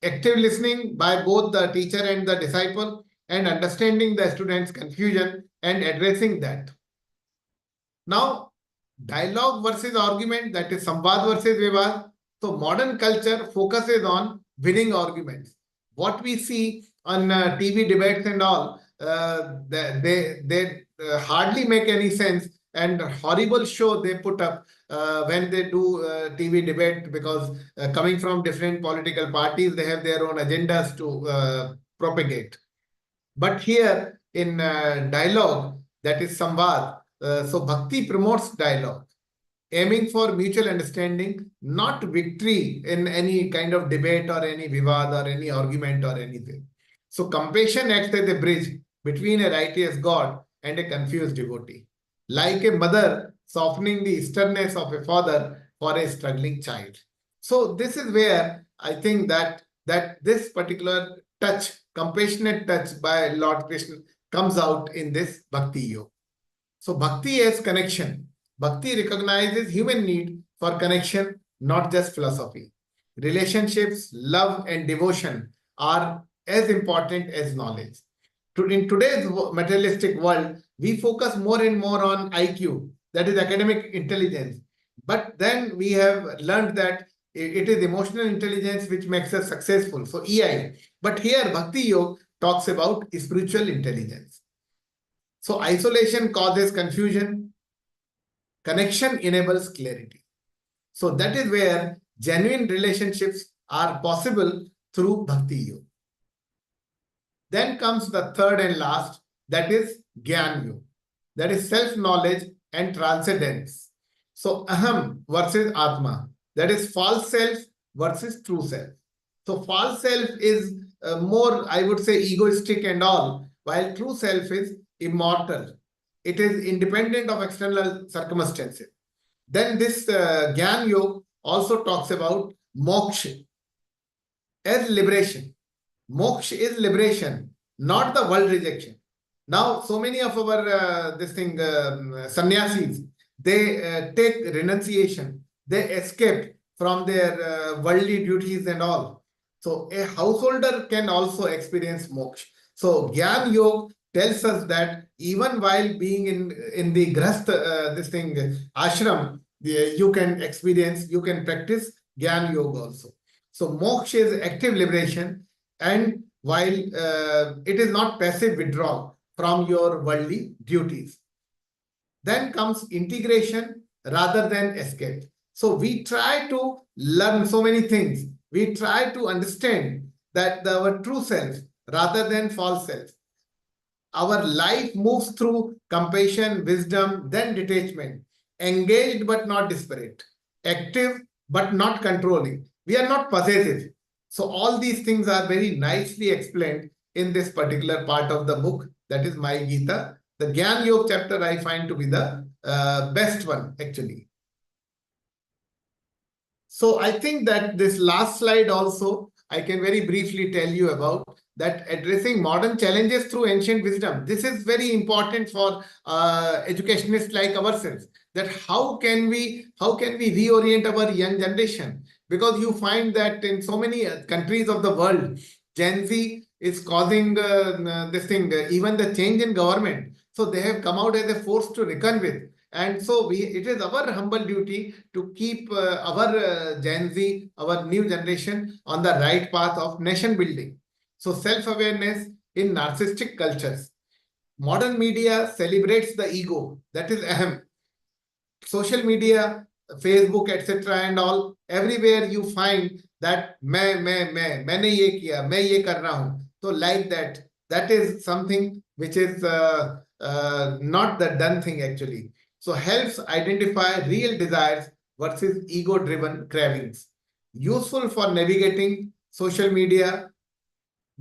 active listening by both the teacher and the disciple, and understanding the student's confusion and addressing that. Now, dialogue versus argument, that is samvad versus vivad. So modern culture focuses on winning arguments. What we see on TV debates and all, they hardly make any sense, and horrible show they put up when they do TV debate, because coming from different political parties, they have their own agendas to propagate. But here in dialogue, that is samvad, so bhakti promotes dialogue, aiming for mutual understanding, not victory in any kind of debate or any vivad or any argument or anything. So compassion acts as a bridge between a righteous God and a confused devotee, like a mother softening the sternness of a father for a struggling child. So this is where I think that this particular touch, compassionate touch by Lord Krishna, comes out in this Bhakti Yoga. So Bhakti is connection. Bhakti recognizes human need for connection, not just philosophy. Relationships, love, and devotion are as important as knowledge. In today's materialistic world, we focus more and more on IQ, that is academic intelligence. But then we have learned that it is emotional intelligence which makes us successful, so EI. But here Bhakti Yoga talks about spiritual intelligence. So isolation causes confusion, connection enables clarity. So that is where genuine relationships are possible through Bhakti Yoga. Then comes the third and last, that is Gyan Yoga, that is self-knowledge and transcendence. So Aham versus Atma, that is false self versus true self. So false self is more, I would say, egoistic and all, while true self is immortal. It is independent of external circumstances. Then this Gyan Yoga also talks about moksha as liberation. Moksha is liberation, not the world rejection. Now, so many of our sannyasis, they take renunciation, they escape from their worldly duties and all. So a householder can also experience moksha. So Gyan Yoga tells us that even while being in the grahast ashram, you can experience, you can practice Gyan Yoga also. So moksha is active liberation, and while it is not passive withdrawal from your worldly duties. Then comes integration rather than escape. So we try to learn so many things. We try to understand that our true self rather than false self. Our life moves through compassion, wisdom, then detachment, engaged but not disparate, active but not controlling. We are not possessive. So all these things are very nicely explained in this particular part of the book, that is My Gita. The Gyan Yoga chapter I find to be the best one, actually. So I think that this last slide also, I can very briefly tell you about that, addressing modern challenges through ancient wisdom. This is very important for educationists like ourselves, that how can we reorient our young generation? Because you find that in so many countries of the world, Gen Z is causing this thing, even the change in government. So they have come out as a force to reckon with. And so it is our humble duty to keep our Gen Z, our new generation, on the right path of nation building. So self-awareness in narcissistic cultures. Modern media celebrates the ego. That is ahem. Social media, Facebook, etc. and all, everywhere you find that मैंने ये किया, मैं ये कर रहा हूँ. So like that is something which is not the done thing actually. So helps identify real desires versus ego-driven cravings. Useful for navigating social media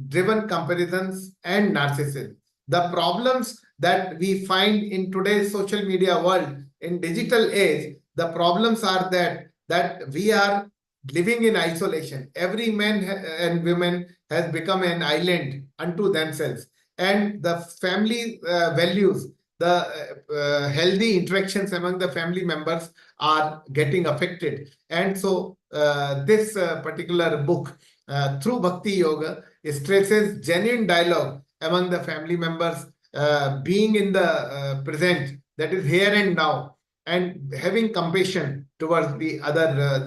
driven comparisons and narcissism. The problems that we find in today's social media world, in digital age, the problems are that we are living in isolation. Every man and woman has become an island unto themselves. And the family values, the healthy interactions among the family members are getting affected. And so this particular book, through Bhakti Yoga, stresses genuine dialogue among the family members, being in the present, that is here and now, and having compassion towards the other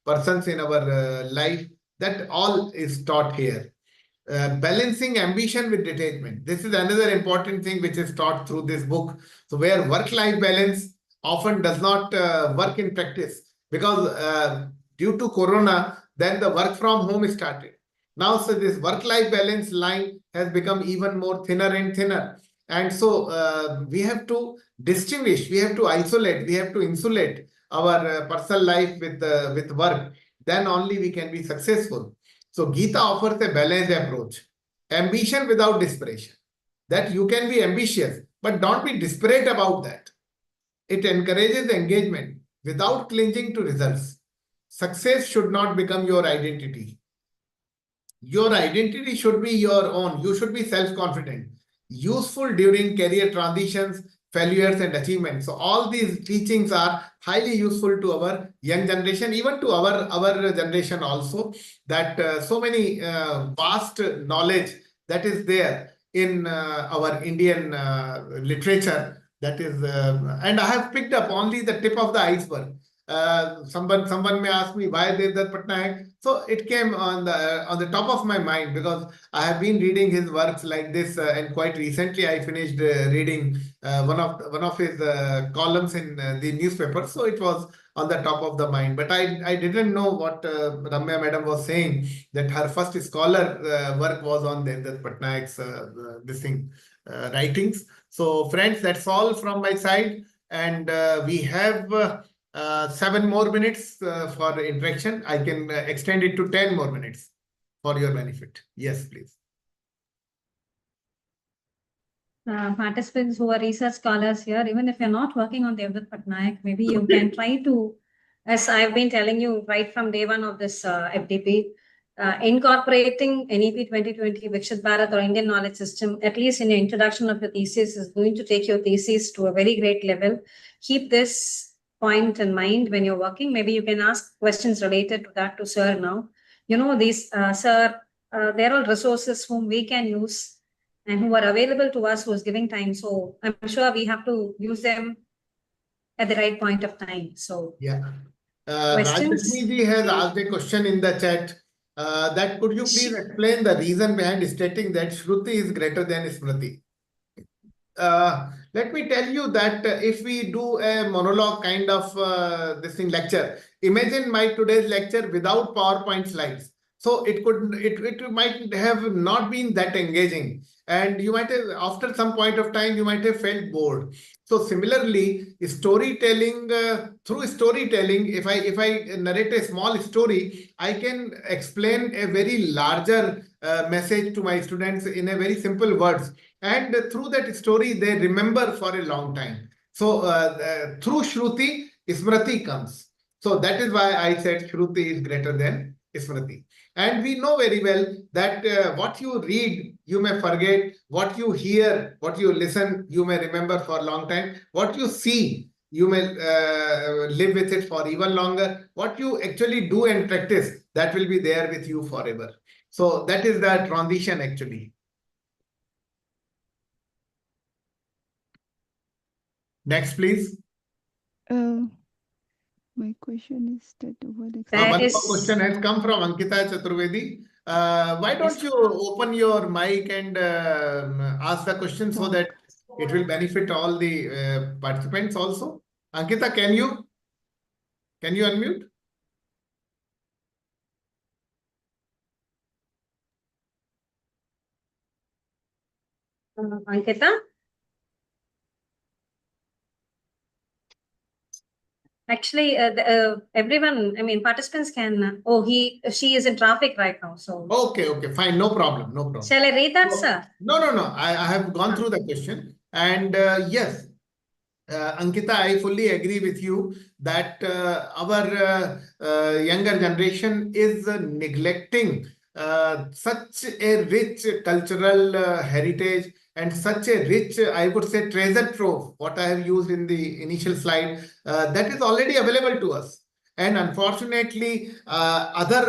persons in our life. That all is taught here. Balancing ambition with detachment. This is another important thing which is taught through this book. So where work-life balance often does not work in practice, because due to Corona, then the work from home started. Now, so this work-life balance line has become even more thinner and thinner. And so we have to distinguish, we have to isolate, we have to insulate our personal life with work. Then only we can be successful. So Gita offers a balanced approach. Ambition without desperation. That you can be ambitious, but don't be desperate about that. It encourages engagement without clinging to results. Success should not become your identity. Your identity should be your own. You should be self-confident, useful during career transitions, failures, and achievements. So all these teachings are highly useful to our young generation, even to our generation also, that so many vast knowledge that is there in our Indian literature. That is, and I have picked up only the tip of the iceberg. Someone may ask me why Devdutt Patnaik. So it came on the top of my mind because I have been reading his works like this, and quite recently I finished reading one of his columns in the newspaper. So it was on the top of the mind. But I didn't know what Ramya madam was saying, that her first scholar work was on Devdutt Patnaik's writings. So friends, that's all from my side, and we have 7 more minutes for interaction. I can extend it to 10 more minutes for your benefit. Yes, please. Participants who are research scholars here, even if you're not working on Devdutt Patnaik, maybe you can try to, as I've been telling you right from day one of this FDP, incorporating NEP 2020 Viksit Bharat or Indian knowledge system, at least in your introduction of your thesis, is going to take your thesis to a very great level. Keep this point in mind when you're working. Maybe you can ask questions related to that to sir now. You know, these, sir, they're all resources whom we can use and who are available to us, who is giving time. So I'm sure we have to use them at the right point of time. So Yeah. questions? Rajlakshmi ji has asked a question in the chat that could you please explain the reason behind stating that Shruti is greater than Smriti? Let me tell you that if we do a monologue kind of this thing lecture, imagine my today's lecture without PowerPoint slides. So it might have not been that engaging, and you might have, after some point of time, you might have felt bored. So similarly, storytelling, through storytelling, if I narrate a small story, I can explain a very larger message to my students in a very simple words. And through that story, they remember for a long time. So through Shruti, Smriti comes. So that is why I said Shruti is greater than Smriti. And we know very well that what you read, you may forget. What you hear, what you listen, you may remember for a long time. What you see, you may live with it for even longer. What you actually do and practice, that will be there with you forever. So that is the transition actually. Next, please. My question is that what That One is- more question has come from Ankita Chaturvedi. Why don't you open your mic and ask the question so that it will benefit all the participants also? Ankita, can you unmute? Ankita? Actually, everyone, I mean, participants can, she is in traffic right now. So Okay, fine. No problem. shall I read that, So- sir? No. I have gone through the question. And yes, Ankita, I fully agree with you that our younger generation is neglecting such a rich cultural heritage and such a rich, I would say, treasure trove, what I have used in the initial slide, that is already available to us. And unfortunately, other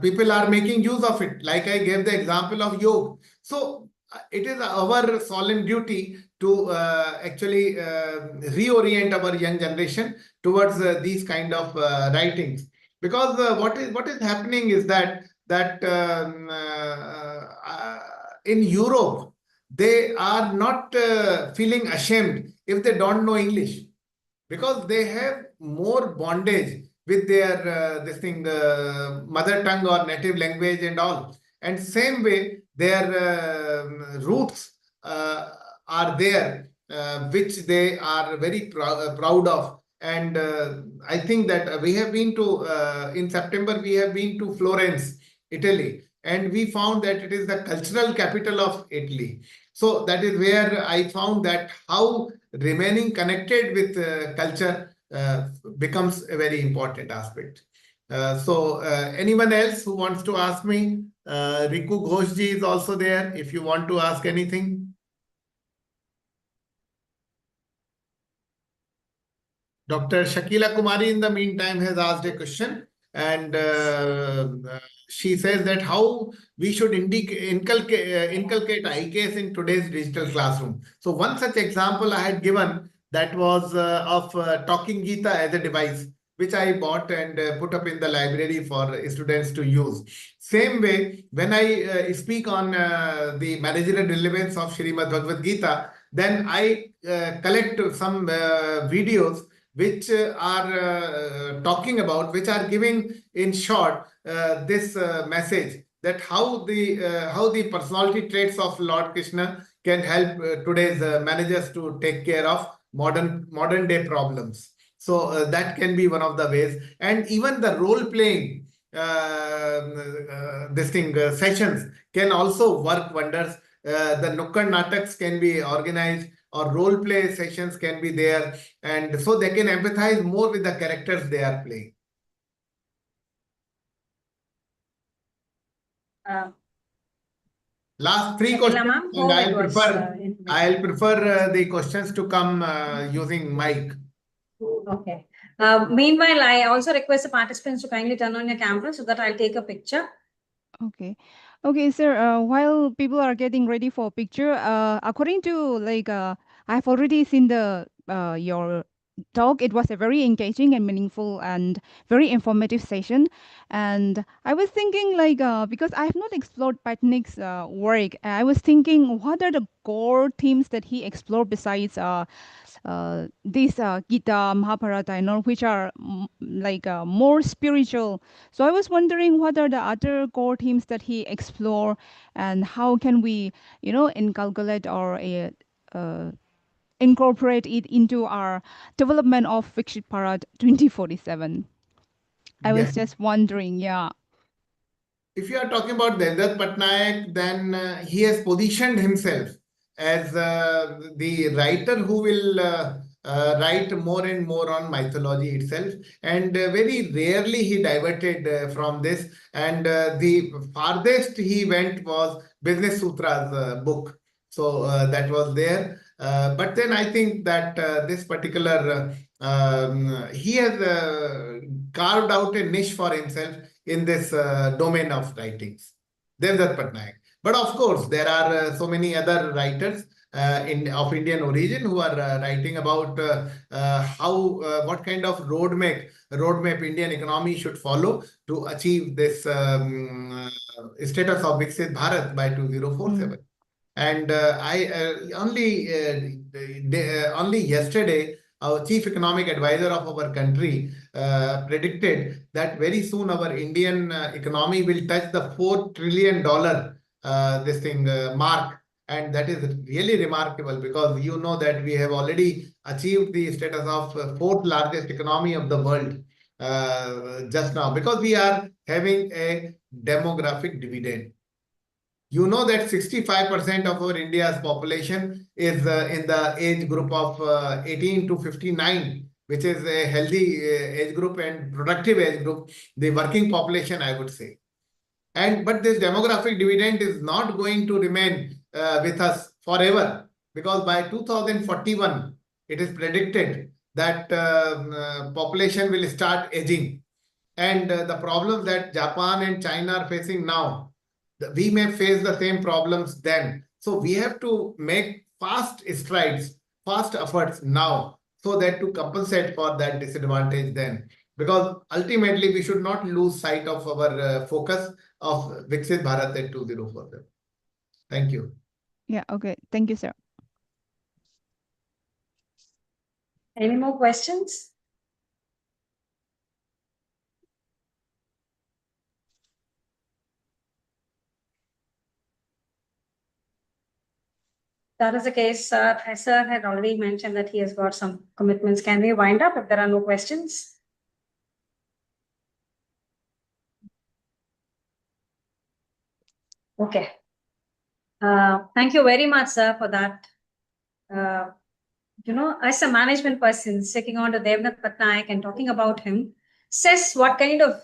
people are making use of it. Like I gave the example of yoga. So it is our solemn duty to actually reorient our young generation towards these kind of writings, because what is happening is that in Europe they are not feeling ashamed if they don't know English, because they have more bondage with their mother tongue or native language and all. And same way, their roots are there, which they are very proud of. And I think that we have been to, in September, we have been to Florence, Italy, and we found that it is the cultural capital of Italy. So that is where I found that how remaining connected with culture becomes a very important aspect. So anyone else who wants to ask me? Riku Ghoshji is also there if you want to ask anything. Dr. Shakila Kumari, in the meantime, has asked a question, and she says that how we should inculcate IKS in today's digital classroom. So one such example I had given, that was of Talking Gita as a device, which I bought and put up in the library for students to use. Same way, when I speak on the managerial relevance of Srimad Bhagavad Gita, then I collect some videos which are talking about, which are giving in short this message that how the personality traits of Lord Krishna can help today's managers to take care of modern day problems. So that can be one of the ways. And even the role playing sessions can also work wonders. The Nukkad Nataks can be organized, or role play sessions can be there, and so they can empathize more with the characters they are playing. Last three Ella questions, ma'am, and how it was information. I'll prefer the questions to come using mic. Okay. Meanwhile, I also request the participants to kindly turn on your camera so that I'll take a picture. Okay. Okay, sir. While people are getting ready for a picture, according to I've already seen the your talk. It was a very engaging and meaningful and very informative session. And I was thinking because I have not explored Patnik's work, I was thinking what are the core themes that he explored besides these Gita, Mahabharata, which are more spiritual. So I was wondering what are the other core themes that he explore, and how can we, inculcate or incorporate it into our development of Viksit Bharat 2047. I was Yes. just wondering, yeah. If you are talking about Devdutt Patnaik, then he has positioned himself as the writer who will write more and more on mythology itself. And very rarely he diverted from this. And the farthest he went was Business Sutra's book. So that was there. But then I think that this particular, he has carved out a niche for himself in this domain of writings. Devdutt Patnaik. But of course, there are so many other writers of Indian origin who are writing about what kind of roadmap Indian economy should follow to achieve this status of Viksit Bharat by 2047. And only yesterday, our chief economic advisor of our country predicted that very soon our Indian economy will touch the $4 trillion mark. And that is really remarkable, because you know that we have already achieved the status of fourth largest economy of the world just now, because we are having a demographic dividend. You know that 65% of our India's population is in the age group of 18 to 59, which is a healthy age group and productive age group, the working population, I would say. But this demographic dividend is not going to remain with us forever, because by 2041, it is predicted that population will start aging. And the problems that Japan and China are facing now, we may face the same problems then. So we have to make fast strides, fast efforts now, so that to compensate for that disadvantage then. Because ultimately, we should not lose sight of our focus of Viksit Bharat at 2047. Thank you. Yeah, okay. Thank you, sir. Any more questions? That is the case, sir. Sir had already mentioned that he has got some commitments. Can we wind up if there are no questions? Okay. Thank you very much, sir, for that. As a management person, sticking on to Devdutt Patnaik and talking about him says what kind of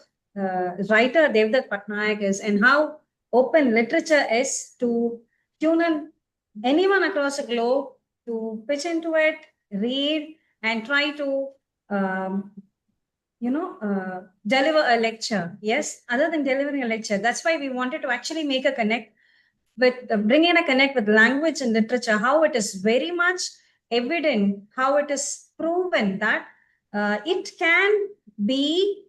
writer Devdutt Patnaik is, and how open literature is to tune in anyone across the globe to pitch into it, read, and try to deliver a lecture. Yes, other than delivering a lecture, that's why we wanted to actually make a connect with bring in a connect with language and literature, how it is very much evident, how it is proven that it can be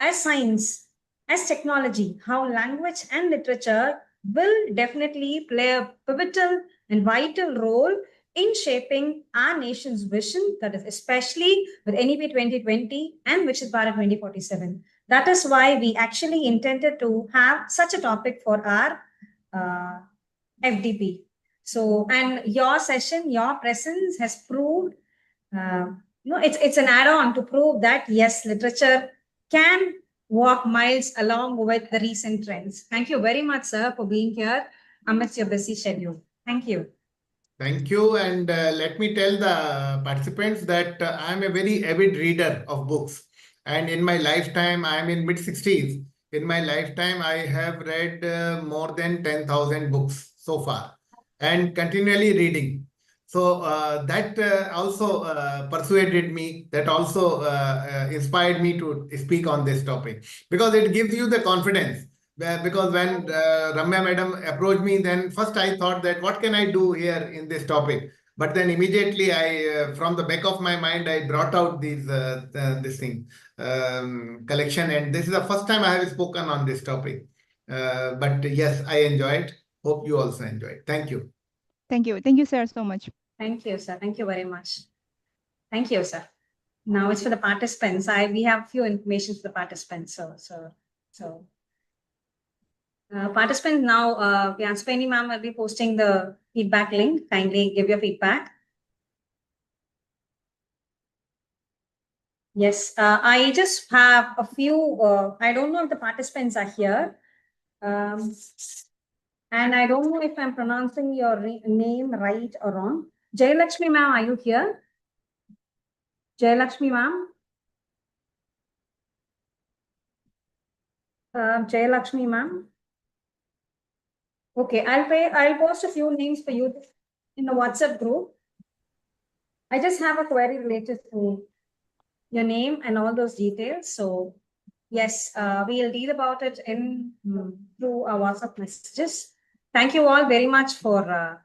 as science, as technology, how language and literature will definitely play a pivotal and vital role in shaping our nation's vision, that is especially with NEP 2020 and Viksit Bharat 2047. That is why we actually intended to have such a topic for our FDP. So, and your session, your presence has proved, it's an add-on to prove that yes, literature can walk miles along with the recent trends. Thank you very much, sir, for being here amidst your busy schedule. Thank you. Thank you. And let me tell the participants that I am a very avid reader of books. And in my lifetime, I am in mid-60s. In my lifetime, I have read more than 10,000 books so far and continually reading. So that also persuaded me, that also inspired me to speak on this topic, because it gives you the confidence. Because when Ramya madam approached me, then first I thought that what can I do here in this topic? But then immediately from the back of my mind, I brought out this thing, collection. And this is the first time I have spoken on this topic. But yes, I enjoyed. Hope you also enjoyed. Thank you. Thank you. Thank you, sir, so much. Thank you, sir. Thank you very much. Thank you, sir. Now it's for the participants. We have few information for the participants. So participants now, Vyaswini ma'am will be posting the feedback link. Kindly give your feedback. Yes, I just have a few, I don't know if the participants are here. And I don't know if I'm pronouncing your name right or wrong. Jayalakshmi ma'am, are you here? Jayalakshmi ma'am? Jayalakshmi ma'am? Okay, I'll post a few names for you in the WhatsApp group. I just have a query related to your name and all those details. So yes, we'll deal about it through our WhatsApp messages. Thank you all very much for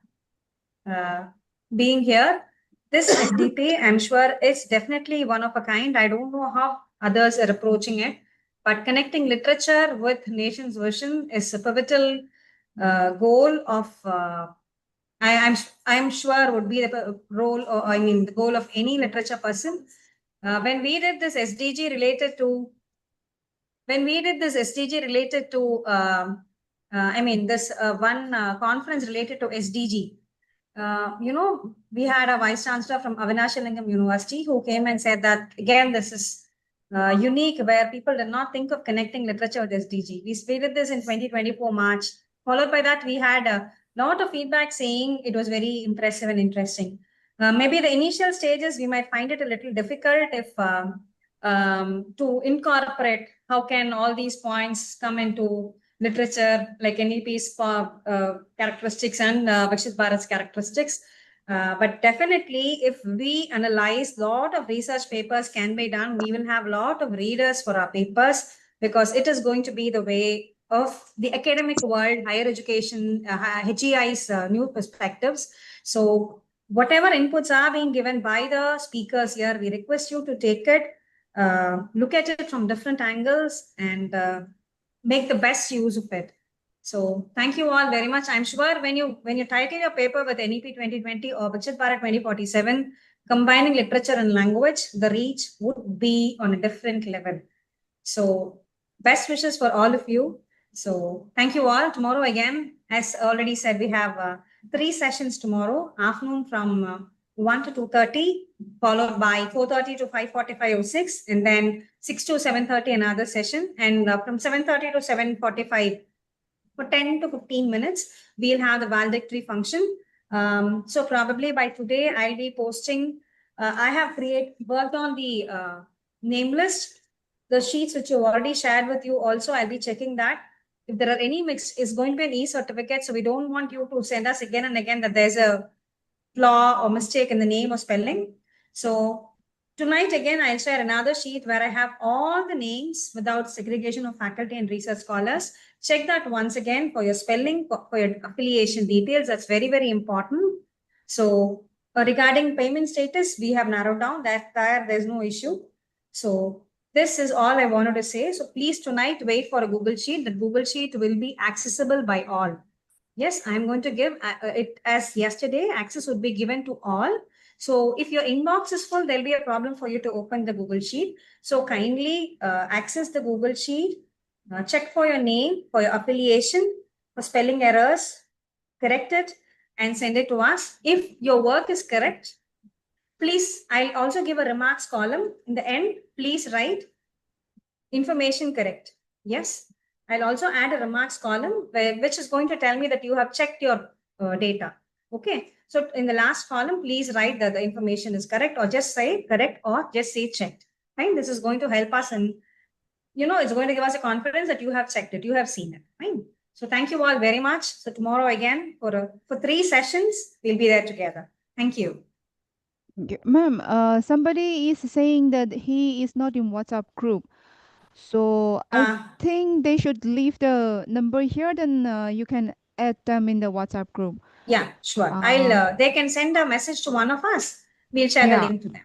being here. This SDP, I'm sure, is definitely one of a kind. I don't know how others are approaching it, but connecting literature with nation's vision is a pivotal goal of I'm sure would be the role, or I mean the goal of any literature person. When we did this SDG related to I mean this one conference related to SDG. We had a vice chancellor from Avinashalingam University who came and said that again this is unique, where people did not think of connecting literature with SDG. We did this in 2024 March. Followed by that, we had a lot of feedback saying it was very impressive and interesting. Maybe the initial stages, we might find it a little difficult if to incorporate how can all these points come into literature, like NEP's characteristics and Viksit Bharat's characteristics. But definitely, if we analyze, a lot of research papers can be done. We will have a lot of readers for our papers, because it is going to be the way of the academic world, higher education, HEI's new perspectives. So whatever inputs are being given by the speakers here, we request you to take it, look at it from different angles, and make the best use of it. So thank you all very much. I'm sure when you title your paper with NEP 2020 or Viksit Bharat 2047, combining literature and language, the reach would be on a different level. So best wishes for all of you. So thank you all. Tomorrow again, as already said, we have 3 sessions tomorrow, afternoon from 1 to 2:30, followed by 4:30 to 5:45 or 6, and then 6 to 7:30 another session, and from 7:30 to 7:45 for 10 to 15 minutes, we'll have the valedictory function. So probably by today, I'll be posting, I have worked on the name list, the sheets which you already shared with you also, I'll be checking that. If there are any mix, is going to be an e-certificate, so we don't want you to send us again and again that there's a flaw or mistake in the name or spelling. So tonight again, I'll share another sheet where I have all the names without segregation of faculty and research scholars. Check that once again for your spelling, for your affiliation details. That's very, very important. So regarding payment status, we have narrowed down that there's no issue. So this is all I wanted to say. So please tonight wait for a Google Sheet. The Google Sheet will be accessible by all. Yes, I'm going to give it as yesterday. Access would be given to all. So if your inbox is full, there'll be a problem for you to open the Google Sheet. So kindly access the Google Sheet, check for your name, for your affiliation, for spelling errors, correct it, and send it to us. If your work is correct, please, I'll also give a remarks column. In the end, please write information correct. Yes. I'll also add a remarks column which is going to tell me that you have checked your data. Okay. So in the last column, please write that the information is correct, or just say correct, or just say checked. Right. This is going to help us in it's going to give us a confidence that you have checked it, you have seen it. Fine. So thank you all very much. So tomorrow again for 3 sessions, we'll be there together. Thank you. Ma'am, somebody is saying that he is not in WhatsApp group. So I Uh, think they should leave the number here, then you can add them in the WhatsApp group. yeah, sure. They can send a message to one of us. We'll share the Yeah. link to them.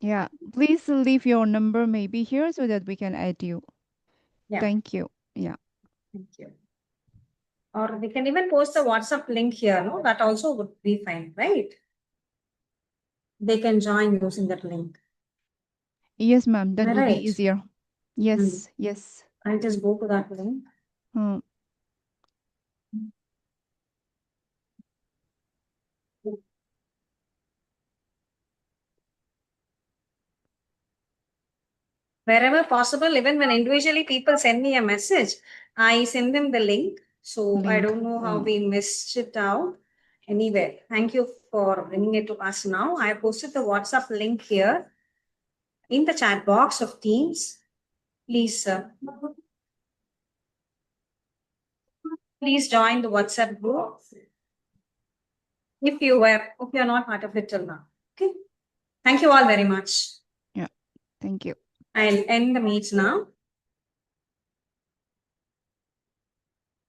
Yeah, please leave your number maybe here so that we can add you. Yeah. Thank you. Yeah. Thank you. Or we can even post the WhatsApp link here, no? That also would be fine, right? They can join using that link. Yes, ma'am. That will Right. be easier. Yes, yes. I'll just go to that link. Hmm. Wherever possible, even when individually people send me a message, I send them the link. So I Link. don't know how we missed it out. Anyway, thank you for bringing it to us now. I posted the WhatsApp link here in the chat box of Teams. Please, please join the WhatsApp group if you're not part of it till now. Okay. Thank you all very much. Yeah. Thank you. I'll end the meet now.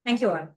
Thank you all.